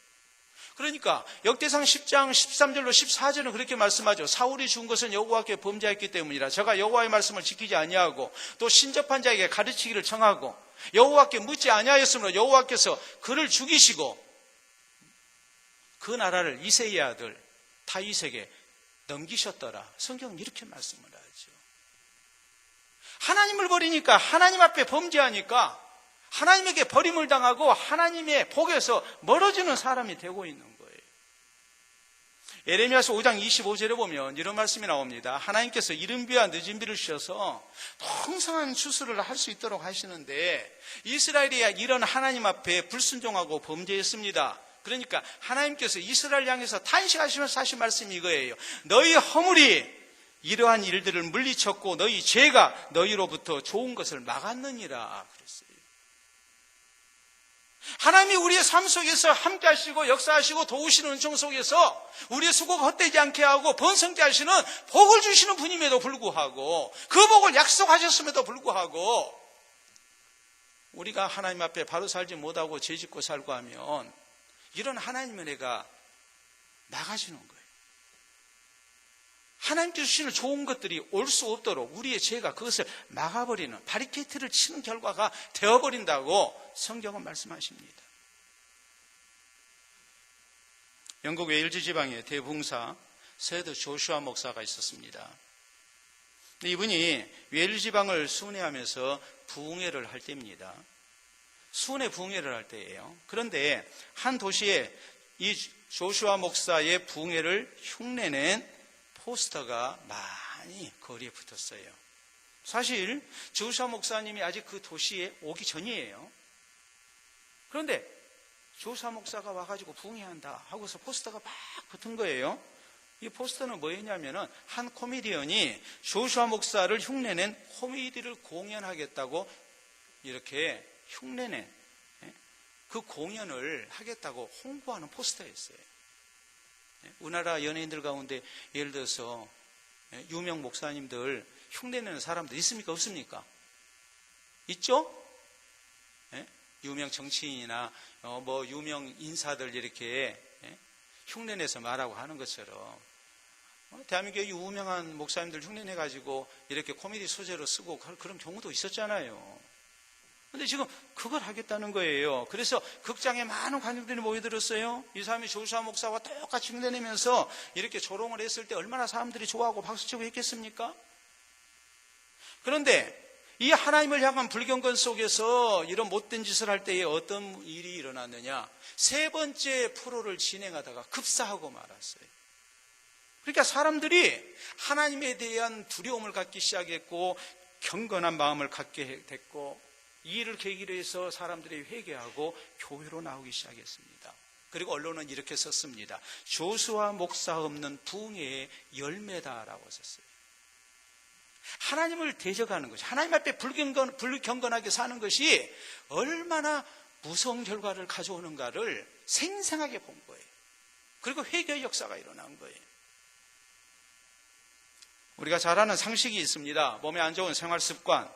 그러니까 역대상 10장 13절로 14절은 그렇게 말씀하죠. 사울이 죽은 것은 여호와께 범죄했기 때문이라. 저가 여호와의 말씀을 지키지 아니하고 또 신접한 자에게 가르치기를 청하고 여호와께 묻지 아니하였으므로 여호와께서 그를 죽이시고 그 나라를 이새의 아들 다윗에게 넘기셨더라. 성경은 이렇게 말씀을 하죠. 하나님을 버리니까, 하나님 앞에 범죄하니까 하나님에게 버림을 당하고 하나님의 복에서 멀어지는 사람이 되고 있는 거예요. 예레미야서 5장 25절에 보면 이런 말씀이 나옵니다. 하나님께서 이른 비와 늦은 비를 주셔서 풍성한 추수를 할 수 있도록 하시는데 이스라엘이 이런 하나님 앞에 불순종하고 범죄했습니다. 그러니까 하나님께서 이스라엘 향해서 탄식하시면서 하신 말씀이 이거예요. 너희 허물이 이러한 일들을 물리쳤고 너희 죄가 너희로부터 좋은 것을 막았느니라 그랬어요. 하나님이 우리의 삶 속에서 함께 하시고 역사하시고 도우시는 은총 속에서 우리의 수고가 헛되지 않게 하고 번성케 하시는 복을 주시는 분임에도 불구하고 그 복을 약속하셨음에도 불구하고 우리가 하나님 앞에 바로 살지 못하고 죄짓고 살고 하면 이런 하나님의 은혜가 나가시는 거예요. 하나님께서 주시는 좋은 것들이 올 수 없도록 우리의 죄가 그것을 막아버리는 바리케이트를 치는 결과가 되어버린다고 성경은 말씀하십니다. 영국 웨일즈 지방의 대붕사 세드 조슈아 목사가 있었습니다. 이분이 웨일즈 지방을 순회하면서 부흥회를 할 때입니다. 순회 부흥회를 할 때예요. 그런데 한 도시에 이 조슈아 목사의 부흥회를 흉내낸 포스터가 많이 거리에 붙었어요. 사실 조슈아 목사님이 아직 그 도시에 오기 전이에요. 그런데 조슈아 목사가 와가지고 부흥회한다 하고서 포스터가 막 붙은 거예요. 이 포스터는 뭐였냐면은 한 코미디언이 조슈아 목사를 흉내낸 코미디를 공연하겠다고 이렇게 흉내낸 그 공연을 하겠다고 홍보하는 포스터였어요. 우리나라 연예인들 가운데 예를 들어서 유명 목사님들 흉내내는 사람들 있습니까? 없습니까? 있죠? 유명 정치인이나 뭐 유명 인사들 이렇게 흉내내서 말하고 하는 것처럼 대한민국의 유명한 목사님들 흉내내가지고 이렇게 코미디 소재로 쓰고 그런 경우도 있었잖아요. 근데 지금 그걸 하겠다는 거예요. 그래서 극장에 많은 관객들이 모여들었어요. 이 사람이 조슈아 목사와 똑같이 흉내내면서 이렇게 조롱을 했을 때 얼마나 사람들이 좋아하고 박수치고 했겠습니까? 그런데 이 하나님을 향한 불경건 속에서 이런 못된 짓을 할 때에 어떤 일이 일어났느냐? 세 번째 프로를 진행하다가 급사하고 말았어요. 그러니까 사람들이 하나님에 대한 두려움을 갖기 시작했고 경건한 마음을 갖게 됐고 이 일을 계기로 해서 사람들이 회개하고 교회로 나오기 시작했습니다. 그리고 언론은 이렇게 썼습니다. 조슈아 목사 없는 부흥회의 열매다라고 썼어요. 하나님을 대적하는 것이, 하나님 앞에 불경건하게 사는 것이 얼마나 무서운 결과를 가져오는가를 생생하게 본 거예요. 그리고 회개의 역사가 일어난 거예요. 우리가 잘 아는 상식이 있습니다. 몸에 안 좋은 생활 습관,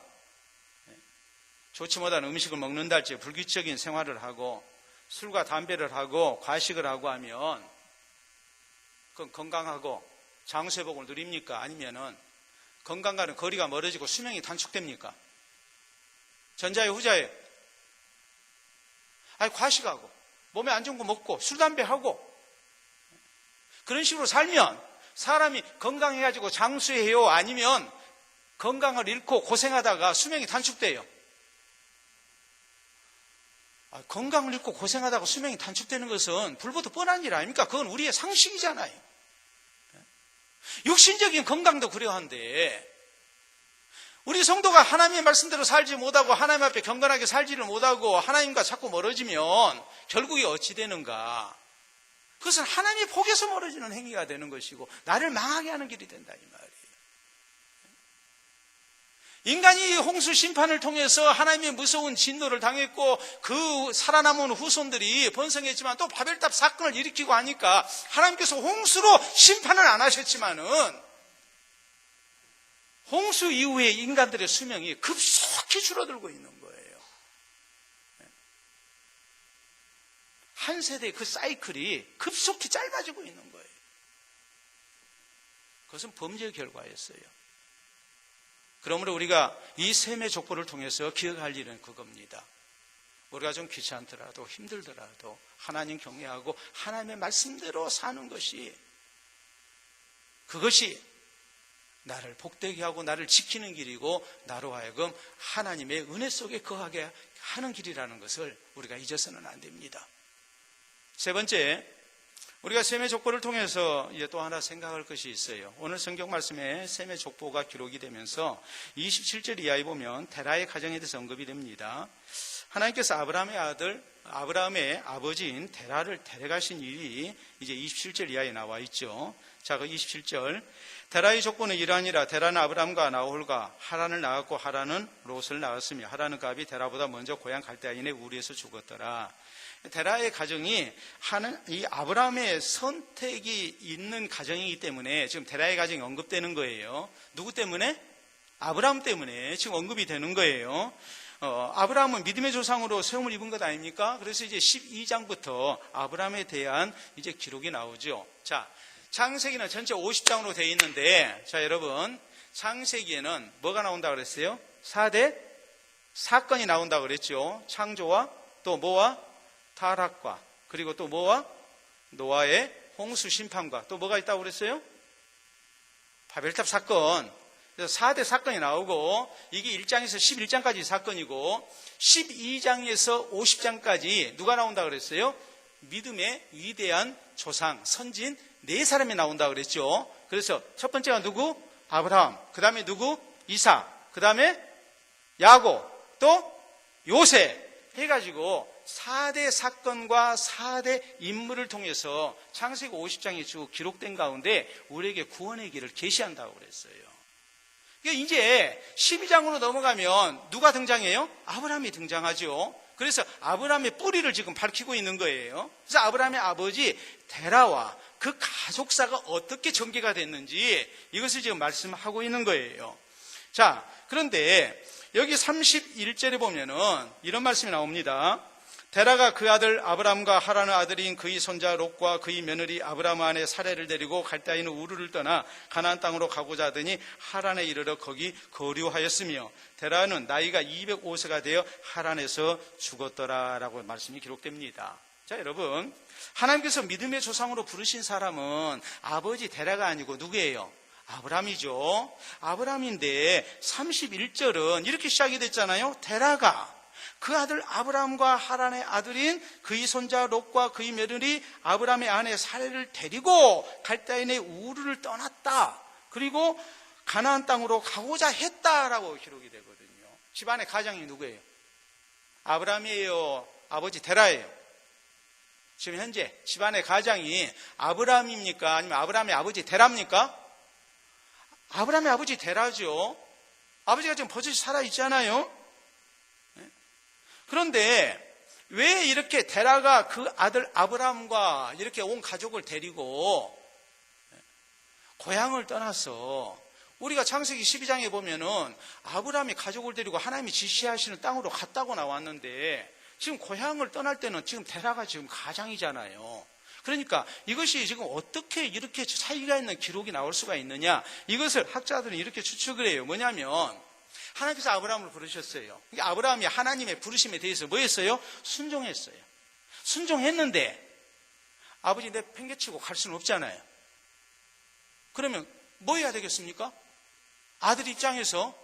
좋지 못한 음식을 먹는다 할지 불규칙적인 생활을 하고 술과 담배를 하고 과식을 하고 하면 그건 건강하고 장수회복을 누립니까? 아니면은 건강과는 거리가 멀어지고 수명이 단축됩니까? 전자예요, 후자예요? 아니, 과식하고 몸에 안 좋은 거 먹고 술, 담배 하고 그런 식으로 살면 사람이 건강해가지고 장수해요? 아니면 건강을 잃고 고생하다가 수명이 단축돼요? 건강을 잃고 고생하다가 수명이 단축되는 것은 불보듯 뻔한 일 아닙니까? 그건 우리의 상식이잖아요. 육신적인 건강도 그러한데 우리 성도가 하나님의 말씀대로 살지 못하고 하나님 앞에 경건하게 살지를 못하고 하나님과 자꾸 멀어지면 결국에 어찌 되는가? 그것은 하나님의 복에서 멀어지는 행위가 되는 것이고 나를 망하게 하는 길이 된다 이 말이에요. 인간이 홍수 심판을 통해서 하나님의 무서운 진노를 당했고 그 살아남은 후손들이 번성했지만 또 바벨탑 사건을 일으키고 하니까 하나님께서 홍수로 심판을 안 하셨지만은 홍수 이후에 인간들의 수명이 급속히 줄어들고 있는 거예요. 한 세대의 그 사이클이 급속히 짧아지고 있는 거예요. 그것은 범죄의 결과였어요. 그러므로 우리가 이 셈의 족보를 통해서 기억할 일은 그겁니다. 우리가 좀 귀찮더라도 힘들더라도 하나님 경외하고 하나님의 말씀대로 사는 것이, 그것이 나를 복되게 하고 나를 지키는 길이고 나로 하여금 하나님의 은혜 속에 거하게 하는 길이라는 것을 우리가 잊어서는 안 됩니다. 세 번째, 우리가 셈의 족보를 통해서 이제 또 하나 생각할 것이 있어요. 오늘 성경 말씀에 셈의 족보가 기록이 되면서 27절 이하에 보면 데라의 가정에 대해서 언급이 됩니다. 하나님께서 아브라함의 아버지인 데라를 데려가신 일이 이제 27절 이하에 나와 있죠. 자, 그 27절. 데라의 족보는 이러하니라. 데라는 아브라함과 나홀과 하란을 낳았고 하란은 롯을 낳았으며 하란은 갑이 데라보다 먼저 고향 갈대아인의 우리에서 죽었더라. 데라의 가정이 이 아브라함의 선택이 있는 가정이기 때문에 지금 데라의 가정이 언급되는 거예요. 누구 때문에? 아브라함 때문에 지금 언급이 되는 거예요. 아브라함은 믿음의 조상으로 세움을 입은 것 아닙니까? 그래서 이제 12장부터 아브라함에 대한 이제 기록이 나오죠. 자, 창세기는 전체 50장으로 되어 있는데, 자, 여러분, 창세기에는 뭐가 나온다고 그랬어요? 4대 사건이 나온다고 그랬죠. 창조와 또 뭐와? 타락과, 그리고 또 뭐와? 노아의 홍수 심판과, 또 뭐가 있다고 그랬어요? 바벨탑 사건. 그래서 4대 사건이 나오고, 이게 1장에서 11장까지 사건이고, 12장에서 50장까지 누가 나온다고 그랬어요? 믿음의 위대한 조상, 선진 4사람이 나온다고 그랬죠. 그래서 첫 번째가 누구? 아브라함. 그 다음에 누구? 이삭. 그 다음에 야곱. 또 요셉. 해가지고 4대 사건과 4대 인물을 통해서 창세기 50장에 쭉 기록된 가운데 우리에게 구원의 길을 계시한다고 그랬어요. 그러니까 이제 12장으로 넘어가면 누가 등장해요? 아브라함이 등장하죠. 그래서 아브라함의 뿌리를 지금 밝히고 있는 거예요. 그래서 아브라함의 아버지 데라와 그 가족사가 어떻게 전개가 됐는지 이것을 지금 말씀하고 있는 거예요. 자, 그런데 여기 31절에 보면은 이런 말씀이 나옵니다. 데라가 그 아들 아브람과 하란의 아들인 그의 손자 롯과 그의 며느리 아브람 아내 사레를 데리고 갈대아인 우르를 떠나 가나안 땅으로 가고자 하더니 하란에 이르러 거기 거류하였으며 데라는 나이가 205세가 되어 하란에서 죽었더라라고 말씀이 기록됩니다. 자, 여러분, 하나님께서 믿음의 조상으로 부르신 사람은 아버지 데라가 아니고 누구예요? 아브람이죠. 아브람인데 31절은 이렇게 시작이 됐잖아요. 데라가 그 아들 아브람과 하란의 아들인 그의 손자 롯과 그의 며느리 아브람의 아내 사레를 데리고 갈대아인의 우르를 떠났다. 그리고 가나안 땅으로 가고자 했다라고 기록이 되거든요. 집안의 가장이 누구예요? 아브람이에요? 아버지 데라예요? 지금 현재 집안의 가장이 아브람입니까? 아니면 아브람의 아버지 데라입니까? 아브람의 아버지 데라죠. 아버지가 지금 버젓이 살아있잖아요. 그런데 왜 이렇게 데라가 그 아들 아브람과 이렇게 온 가족을 데리고 고향을 떠나서 우리가 창세기 12장에 보면은 아브람이 가족을 데리고 하나님이 지시하시는 땅으로 갔다고 나왔는데 지금 고향을 떠날 때는 지금 데라가 지금 가장이잖아요. 그러니까 이것이 지금 어떻게 이렇게 차이가 있는 기록이 나올 수가 있느냐, 이것을 학자들은 이렇게 추측을 해요. 뭐냐면 하나님께서 아브라함을 부르셨어요. 아브라함이 하나님의 부르심에 대해서 뭐 했어요? 순종했어요. 순종했는데 아버지 내 팽개치고 갈 수는 없잖아요. 그러면 뭐 해야 되겠습니까? 아들 입장에서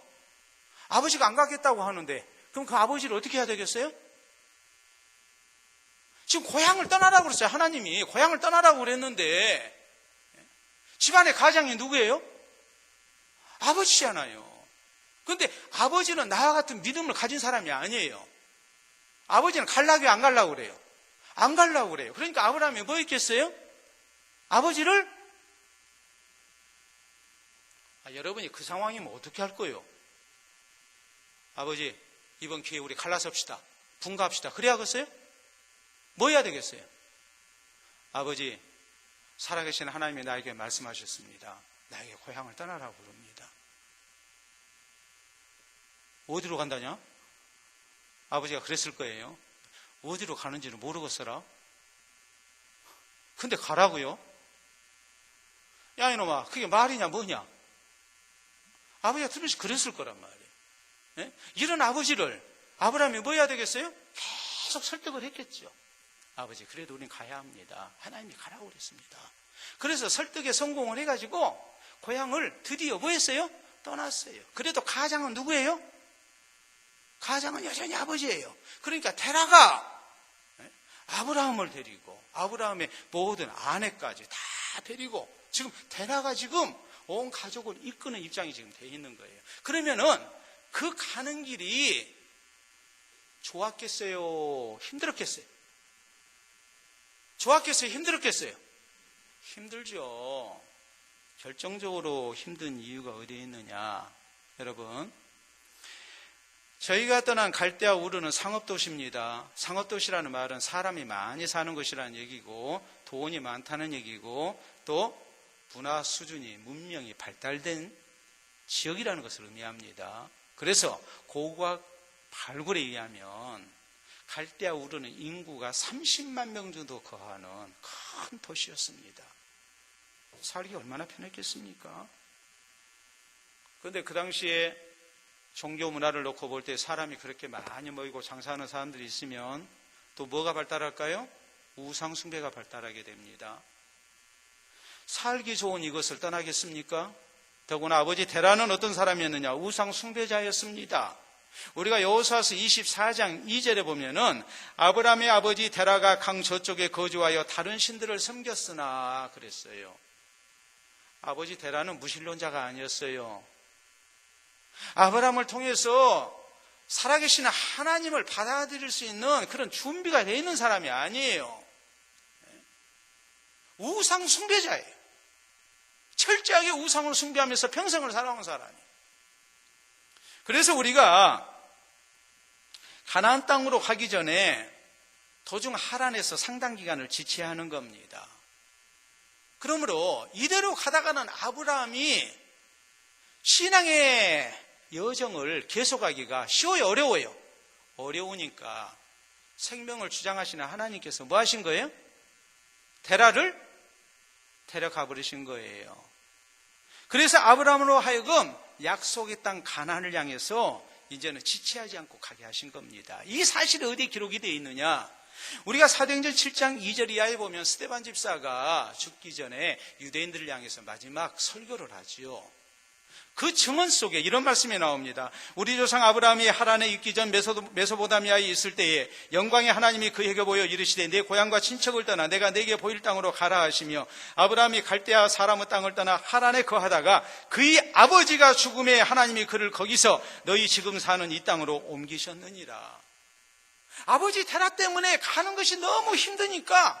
아버지가 안 가겠다고 하는데 그럼 그 아버지를 어떻게 해야 되겠어요? 지금 고향을 떠나라고 그랬어요. 하나님이 고향을 떠나라고 그랬는데 집안의 가장이 누구예요? 아버지잖아요. 그런데 아버지는 나와 같은 믿음을 가진 사람이 아니에요. 아버지는 갈라고 안 갈라고 그래요. 안 갈라고 그래요. 그러니까 아브라함이 뭐 했겠어요? 아버지를 여러분이 그 상황이면 어떻게 할 거예요? 아버지, 이번 기회에 우리 갈라섭시다. 분가합시다. 그래야겠어요? 뭐 해야 되겠어요? 아버지, 살아계신 하나님이 나에게 말씀하셨습니다. 나에게 고향을 떠나라고 부릅니다. 어디로 간다냐? 아버지가 그랬을 거예요. 어디로 가는지는 모르겠어라. 근데 가라고요? 야, 이놈아, 그게 말이냐 뭐냐? 아버지가 들으시 그랬을 거란 말이에요. 예? 이런 아버지를 아브라함이 뭐 해야 되겠어요? 계속 설득을 했겠죠. 아버지, 그래도 우린 가야 합니다. 하나님이 가라고 그랬습니다. 그래서 설득에 성공을 해가지고 고향을 드디어 뭐 했어요? 떠났어요. 그래도 가장은 누구예요? 가장은 여전히 아버지예요. 그러니까 테라가 아브라함을 데리고 아브라함의 모든 아내까지 다 데리고 지금 테라가 지금 온 가족을 이끄는 입장이 지금 돼 있는 거예요. 그러면은 그 가는 길이 좋았겠어요? 힘들었겠어요? 좋았겠어요? 힘들었겠어요? 힘들죠. 결정적으로 힘든 이유가 어디에 있느냐? 여러분, 저희가 떠난 갈대아 우르는 상업도시입니다. 상업도시라는 말은 사람이 많이 사는 곳이라는 얘기고 돈이 많다는 얘기고 또 문화 수준이 문명이 발달된 지역이라는 것을 의미합니다. 그래서 고고학 발굴에 의하면 갈대아 우르는 인구가 30만 명 정도 거하는 큰 도시였습니다. 살기 얼마나 편했겠습니까? 그런데 그 당시에 종교 문화를 놓고 볼 때 사람이 그렇게 많이 모이고 장사하는 사람들이 있으면 또 뭐가 발달할까요? 우상 숭배가 발달하게 됩니다. 살기 좋은 이것을 떠나겠습니까? 더구나 아버지 데라는 어떤 사람이었느냐? 우상 숭배자였습니다. 우리가 여호수아서 24장 2절에 보면은 아브라함의 아버지 데라가 강 저쪽에 거주하여 다른 신들을 섬겼으나 그랬어요. 아버지 데라는 무신론자가 아니었어요. 아브라함을 통해서 살아계신 하나님을 받아들일 수 있는 그런 준비가 되어 있는 사람이 아니에요. 우상 숭배자예요. 철저하게 우상을 숭배하면서 평생을 살아온 사람이에요. 그래서 우리가 가나안 땅으로 가기 전에 도중 하란에서 상당 기간을 지체해야 하는 겁니다. 그러므로 이대로 가다가는 아브라함이 신앙의 여정을 계속하기가 쉬워요, 어려워요? 어려우니까 생명을 주장하시는 하나님께서 뭐 하신 거예요? 데라를 데려가 버리신 거예요. 그래서 아브라함으로 하여금 약속의 땅 가나안을 향해서 이제는 지체하지 않고 가게 하신 겁니다. 이 사실이 어디에 기록이 되어 있느냐? 우리가 사도행전 7장 2절 이하에 보면 스데반 집사가 죽기 전에 유대인들을 향해서 마지막 설교를 하지요. 그 증언 속에 이런 말씀이 나옵니다. 우리 조상 아브라함이 하란에 있기 전 메소포타미아에 있을 때에 영광의 하나님이 그에게 보여 이르시되 내 고향과 친척을 떠나 내가 내게 보일 땅으로 가라 하시며 아브라함이 갈대아 사람의 땅을 떠나 하란에 거하다가 그의 아버지가 죽음에 하나님이 그를 거기서 너희 지금 사는 이 땅으로 옮기셨느니라. 아버지 테라 때문에 가는 것이 너무 힘드니까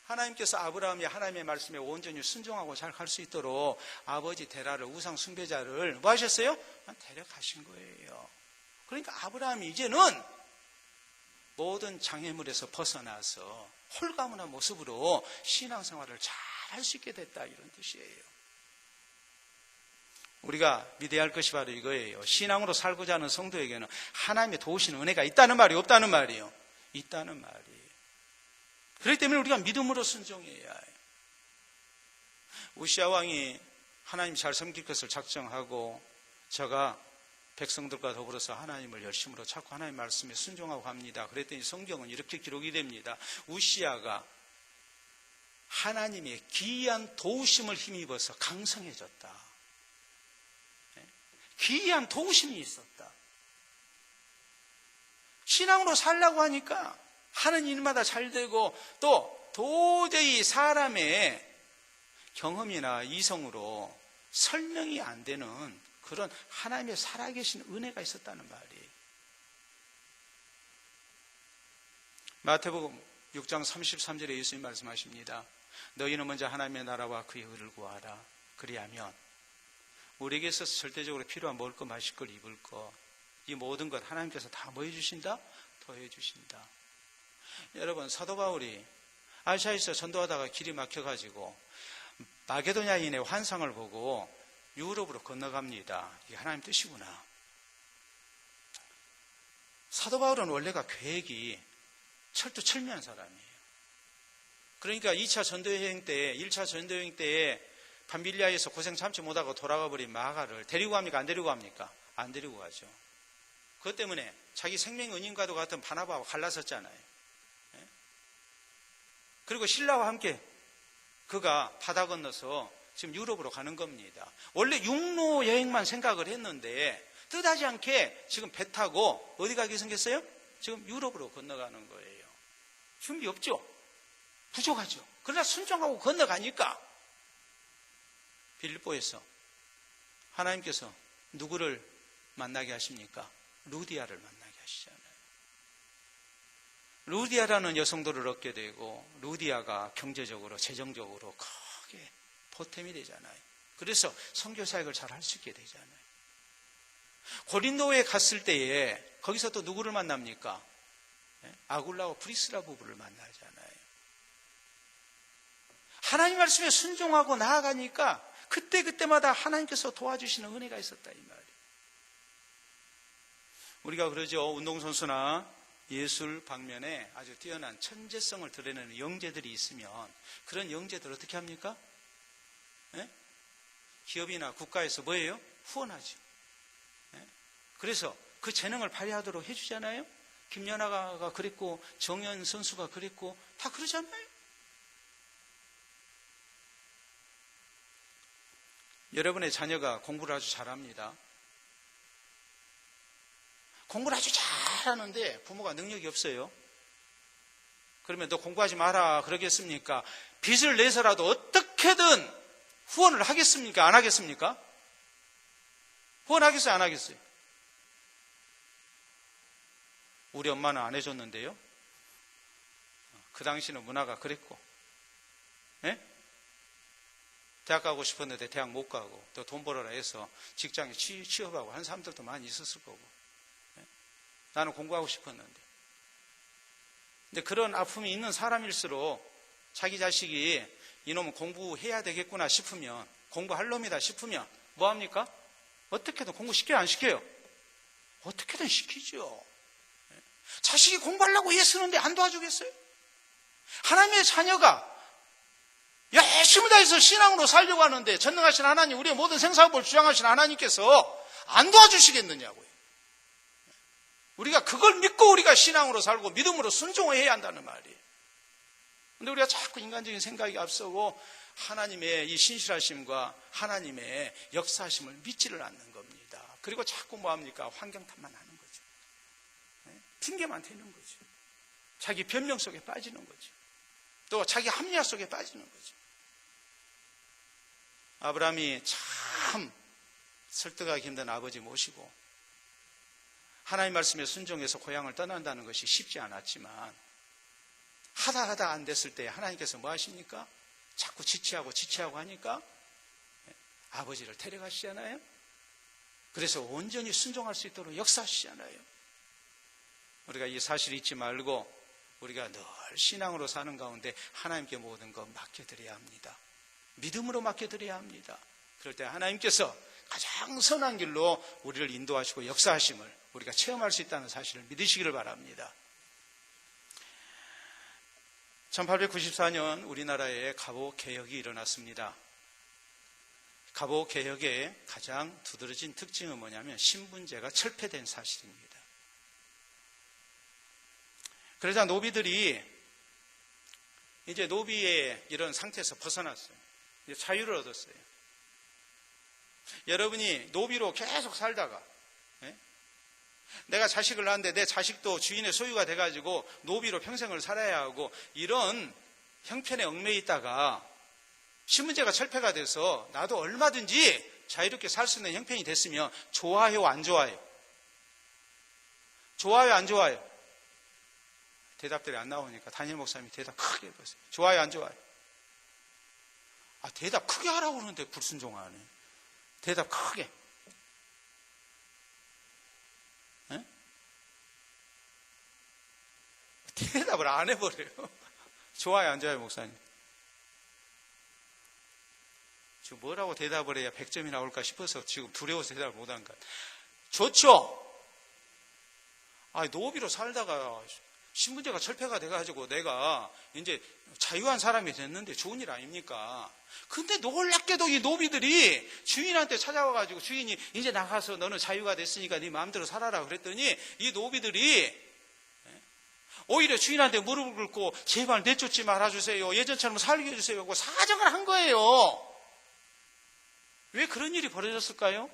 하나님께서 아브라함이 하나님의 말씀에 온전히 순종하고 잘 갈 수 있도록 아버지 데라를 우상 숭배자를 뭐 하셨어요? 데려가신 거예요. 그러니까 아브라함이 이제는 모든 장애물에서 벗어나서 홀가분한 모습으로 신앙생활을 잘 할 수 있게 됐다 이런 뜻이에요. 우리가 믿어야 할 것이 바로 이거예요. 신앙으로 살고자 하는 성도에게는 하나님의 도우시는 은혜가 있다는 말이 없다는 말이에요. 있다는 말이에요. 그렇기 때문에 우리가 믿음으로 순종해야 해요. 우시아 왕이 하나님 잘 섬길 것을 작정하고 저가 백성들과 더불어서 하나님을 열심으로 찾고 하나님 말씀에 순종하고 갑니다. 그랬더니 성경은 이렇게 기록이 됩니다. 우시아가 하나님의 기이한 도우심을 힘입어서 강성해졌다. 기이한 도우심이 있었다. 신앙으로 살라고 하니까 하는 일마다 잘 되고 또 도저히 사람의 경험이나 이성으로 설명이 안 되는 그런 하나님의 살아계신 은혜가 있었다는 말이에요. 마태복음 6장 33절에 예수님 말씀하십니다. 너희는 먼저 하나님의 나라와 그의 의를 구하라. 그리하면 우리에게 있어서 절대적으로 필요한 먹을 것, 마실 것, 입을 것 이 모든 것 하나님께서 다 뭐 해주신다? 더해주신다. 여러분, 사도 바울이 아시아에서 전도하다가 길이 막혀가지고 마게도냐인의 환상을 보고 유럽으로 건너갑니다. 이게 하나님 뜻이구나. 사도 바울은 원래가 계획이 철두철미한 사람이에요. 그러니까 2차 전도여행 때, 1차 전도여행 때에 밤빌리아에서 고생 참지 못하고 돌아가 버린 마가를 데리고 갑니까? 안 데리고 갑니까? 안 데리고 가죠. 그것 때문에 자기 생명 은인과도 같은 바나바와 갈라섰잖아요. 그리고 신라와 함께 그가 바다 건너서 지금 유럽으로 가는 겁니다. 원래 육로 여행만 생각을 했는데 뜻하지 않게 지금 배 타고 어디 가게 생겼어요? 지금 유럽으로 건너가는 거예요. 준비 없죠? 부족하죠. 그러나 순종하고 건너가니까 빌립보에서 하나님께서 누구를 만나게 하십니까? 루디아를 만나게 하시잖아요. 루디아라는 여성들을 얻게 되고 루디아가 경제적으로 재정적으로 크게 보탬이 되잖아요. 그래서 선교 사역을 잘 할 수 있게 되잖아요. 고린도에 갔을 때에 거기서 또 누구를 만납니까? 아굴라와 프리스라 부부를 만나잖아요. 하나님 말씀에 순종하고 나아가니까 그때마다 하나님께서 도와주시는 은혜가 있었다 이 말이에요. 우리가 그러죠. 운동선수나 예술 방면에 아주 뛰어난 천재성을 드러내는 영재들이 있으면 그런 영재들 어떻게 합니까? 기업이나 국가에서 뭐예요? 후원하죠. 그래서 그 재능을 발휘하도록 해주잖아요. 김연아가 그랬고 정연 선수가 그랬고 다 그러잖아요. 여러분의 자녀가 공부를 아주 잘합니다. 공부를 아주 잘하는데 부모가 능력이 없어요. 그러면 너 공부하지 마라 그러겠습니까? 빚을 내서라도 어떻게든 후원을 하겠습니까? 안 하겠습니까? 후원하겠어요? 안 하겠어요? 우리 엄마는 안 해줬는데요. 그 당시는 문화가 그랬고, 대학 가고 싶었는데 대학 못 가고 또 돈 벌어라 해서 직장에 취업하고 한 사람들도 많이 있었을 거고, 나는 공부하고 싶었는데. 근데 그런 아픔이 있는 사람일수록 자기 자식이 이놈은 공부해야 되겠구나 싶으면, 공부할 놈이다 싶으면 뭐합니까? 어떻게든 공부 시켜요? 안 시켜요? 어떻게든 시키죠. 자식이 공부하려고 애쓰는데 안 도와주겠어요? 하나님의 자녀가 열심히 다해서 신앙으로 살려고 하는데 전능하신 하나님, 우리의 모든 생사업을 주장하신 하나님께서 안 도와주시겠느냐고요. 우리가 그걸 믿고 우리가 신앙으로 살고 믿음으로 순종해야 한다는 말이에요. 근데 우리가 자꾸 인간적인 생각이 앞서고 하나님의 이 신실하심과 하나님의 역사하심을 믿지를 않는 겁니다. 그리고 자꾸 뭐합니까? 환경 탓만 하는 거죠. 핑계만 대는 거죠. 자기 변명 속에 빠지는 거죠. 또 자기 합리화 속에 빠지는 거죠. 아브라함이 참 설득하기 힘든 아버지 모시고 하나님 말씀에 순종해서 고향을 떠난다는 것이 쉽지 않았지만 하다 안 됐을 때 하나님께서 뭐 하십니까? 자꾸 지체하고 하니까 아버지를 데려가시잖아요. 그래서 온전히 순종할 수 있도록 역사하시잖아요. 우리가 이 사실을 잊지 말고 우리가 늘 신앙으로 사는 가운데 하나님께 모든 것 맡겨드려야 합니다. 믿음으로 맡겨드려야 합니다. 그럴 때 하나님께서 가장 선한 길로 우리를 인도하시고 역사하심을 우리가 체험할 수 있다는 사실을 믿으시기를 바랍니다. 1894년 우리나라에 갑오개혁이 일어났습니다. 갑오개혁의 가장 두드러진 특징은 뭐냐면 신분제가 철폐된 사실입니다. 그러자 노비들이 이제 노비의 이런 상태에서 벗어났어요. 이제 자유를 얻었어요. 여러분이 노비로 계속 살다가 내가 자식을 낳았는데 내 자식도 주인의 소유가 돼가지고 노비로 평생을 살아야 하고 이런 형편에 얽매여 있다가 신분제가 철폐가 돼서 나도 얼마든지 자유롭게 살 수 있는 형편이 됐으면 좋아요, 안 좋아요? 좋아요, 안 좋아요? 대답들이 안 나오니까 담임 목사님이 대답 크게 해보세요. 좋아요, 안 좋아요? 대답 크게 하라고 그러는데 불순종하네. 대답 크게. 대답을 안 해버려요. 좋아요, 안 좋아요, 목사님? 지금 뭐라고 대답을 해야 100점이 나올까 싶어서 지금 두려워서 대답을 못한 것. 좋죠? 노비로 살다가 신분제가 철폐가 돼가지고 내가 이제 자유한 사람이 됐는데 좋은 일 아닙니까? 근데 놀랍게도 이 노비들이 주인한테 찾아와가지고 주인이 이제 나가서 너는 자유가 됐으니까 네 마음대로 살아라 그랬더니 이 노비들이 오히려 주인한테 무릎을 꿇고 제발 내쫓지 말아주세요. 예전처럼 살게 해주세요 하고 사정을 한 거예요. 왜 그런 일이 벌어졌을까요?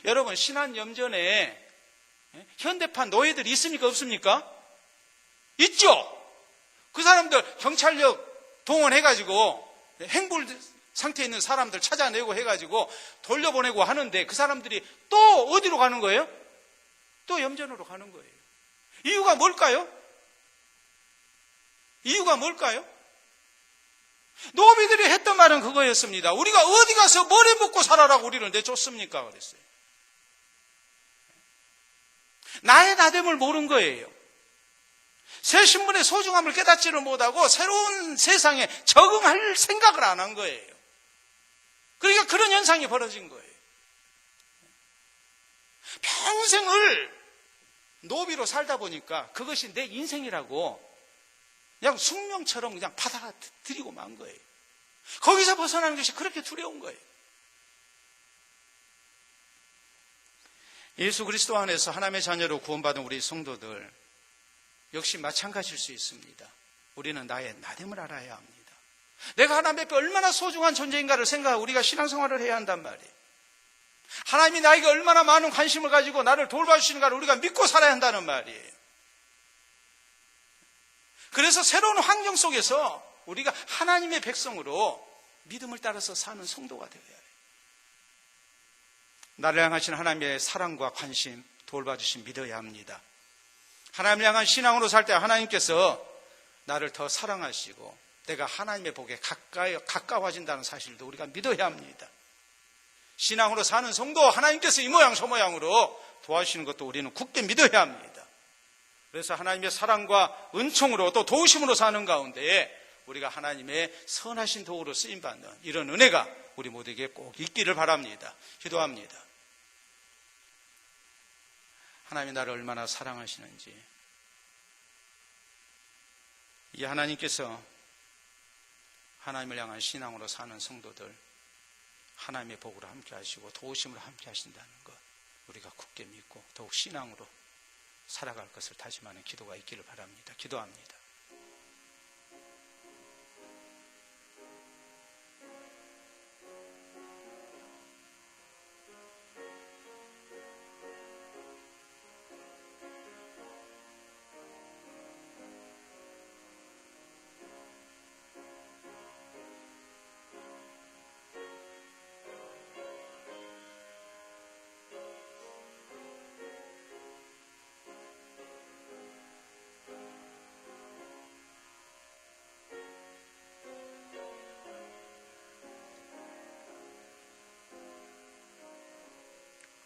여러분, 신안염전에 현대판 노예들이 있습니까? 없습니까? 있죠? 그 사람들 경찰력 동원해가지고 행불 상태에 있는 사람들 찾아내고 해가지고 돌려보내고 하는데 그 사람들이 또 어디로 가는 거예요? 또 염전으로 가는 거예요. 이유가 뭘까요? 이유가 뭘까요? 노비들이 했던 말은 그거였습니다. 우리가 어디 가서 머리 묶고 살아라고 우리를 내쫓습니까? 그랬어요. 나의 나됨을 모른 거예요. 새 신분의 소중함을 깨닫지를 못하고 새로운 세상에 적응할 생각을 안 한 거예요. 그러니까 그런 현상이 벌어진 거예요. 평생을 노비로 살다 보니까 그것이 내 인생이라고 그냥 숙명처럼 그냥 받아들이고 만 거예요. 거기서 벗어나는 것이 그렇게 두려운 거예요. 예수 그리스도 안에서 하나님의 자녀로 구원받은 우리 성도들 역시 마찬가지일 수 있습니다. 우리는 나의 나됨을 알아야 합니다. 내가 하나님 앞에 얼마나 소중한 존재인가를 생각하고 우리가 신앙생활을 해야 한단 말이에요. 하나님이 나에게 얼마나 많은 관심을 가지고 나를 돌봐주시는가를 우리가 믿고 살아야 한다는 말이에요. 그래서 새로운 환경 속에서 우리가 하나님의 백성으로 믿음을 따라서 사는 성도가 되어야 해요. 나를 향하신 하나님의 사랑과 관심, 돌봐주심 믿어야 합니다. 하나님을 향한 신앙으로 살 때 하나님께서 나를 더 사랑하시고 내가 하나님의 복에 가까워진다는 사실도 우리가 믿어야 합니다. 신앙으로 사는 성도 하나님께서 이 모양 저 모양으로 도와주시는 것도 우리는 굳게 믿어야 합니다. 그래서 하나님의 사랑과 은총으로 또 도우심으로 사는 가운데에 우리가 하나님의 선하신 도구로 쓰임받는 이런 은혜가 우리 모두에게 꼭 있기를 바랍니다. 기도합니다. 하나님이 나를 얼마나 사랑하시는지 이 하나님께서 하나님을 향한 신앙으로 사는 성도들 하나님의 복으로 함께 하시고 도우심으로 함께 하신다는 것 우리가 굳게 믿고 더욱 신앙으로 살아갈 것을 다짐하는 기도가 있기를 바랍니다. 기도합니다.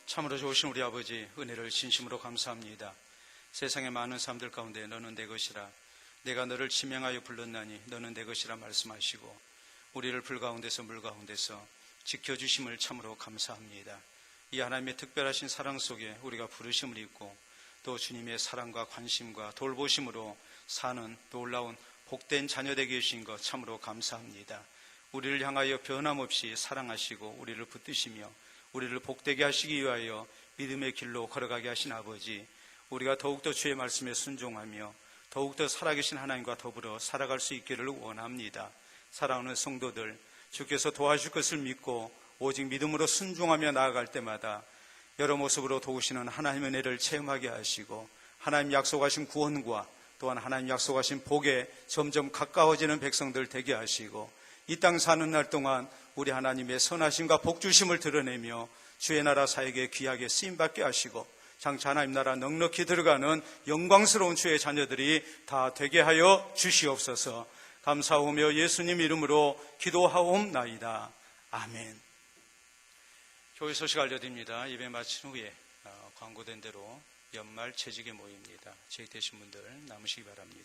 참으로 좋으신 우리 아버지 은혜를 진심으로 감사합니다. 세상의 많은 사람들 가운데 너는 내 것이라 내가 너를 지명하여 불렀나니 너는 내 것이라 말씀하시고 우리를 불 가운데서 물 가운데서 지켜주심을 참으로 감사합니다. 이 하나님의 특별하신 사랑 속에 우리가 부르심을 입고 또 주님의 사랑과 관심과 돌보심으로 사는 놀라운 복된 자녀 되게 해주신 것 참으로 감사합니다. 우리를 향하여 변함없이 사랑하시고 우리를 붙드시며 우리를 복되게 하시기 위하여 믿음의 길로 걸어가게 하신 아버지, 우리가 더욱더 주의 말씀에 순종하며 더욱더 살아계신 하나님과 더불어 살아갈 수 있기를 원합니다. 사랑하는 성도들, 주께서 도와주실 것을 믿고 오직 믿음으로 순종하며 나아갈 때마다 여러 모습으로 도우시는 하나님의 은혜를 체험하게 하시고 하나님 약속하신 구원과 또한 하나님 약속하신 복에 점점 가까워지는 백성들 되게 하시고 이 땅 사는 날 동안 우리 하나님의 선하심과 복주심을 드러내며 주의 나라 사역에 귀하게 쓰임받게 하시고 장차 하나님 나라 넉넉히 들어가는 영광스러운 주의 자녀들이 다 되게 하여 주시옵소서. 감사하며 예수님 이름으로 기도하옵나이다. 아멘. 교회 소식 알려드립니다. 예배 마친 후에 광고된 대로 연말 채직에 모입니다. 재직되신 분들 남으시기 바랍니다.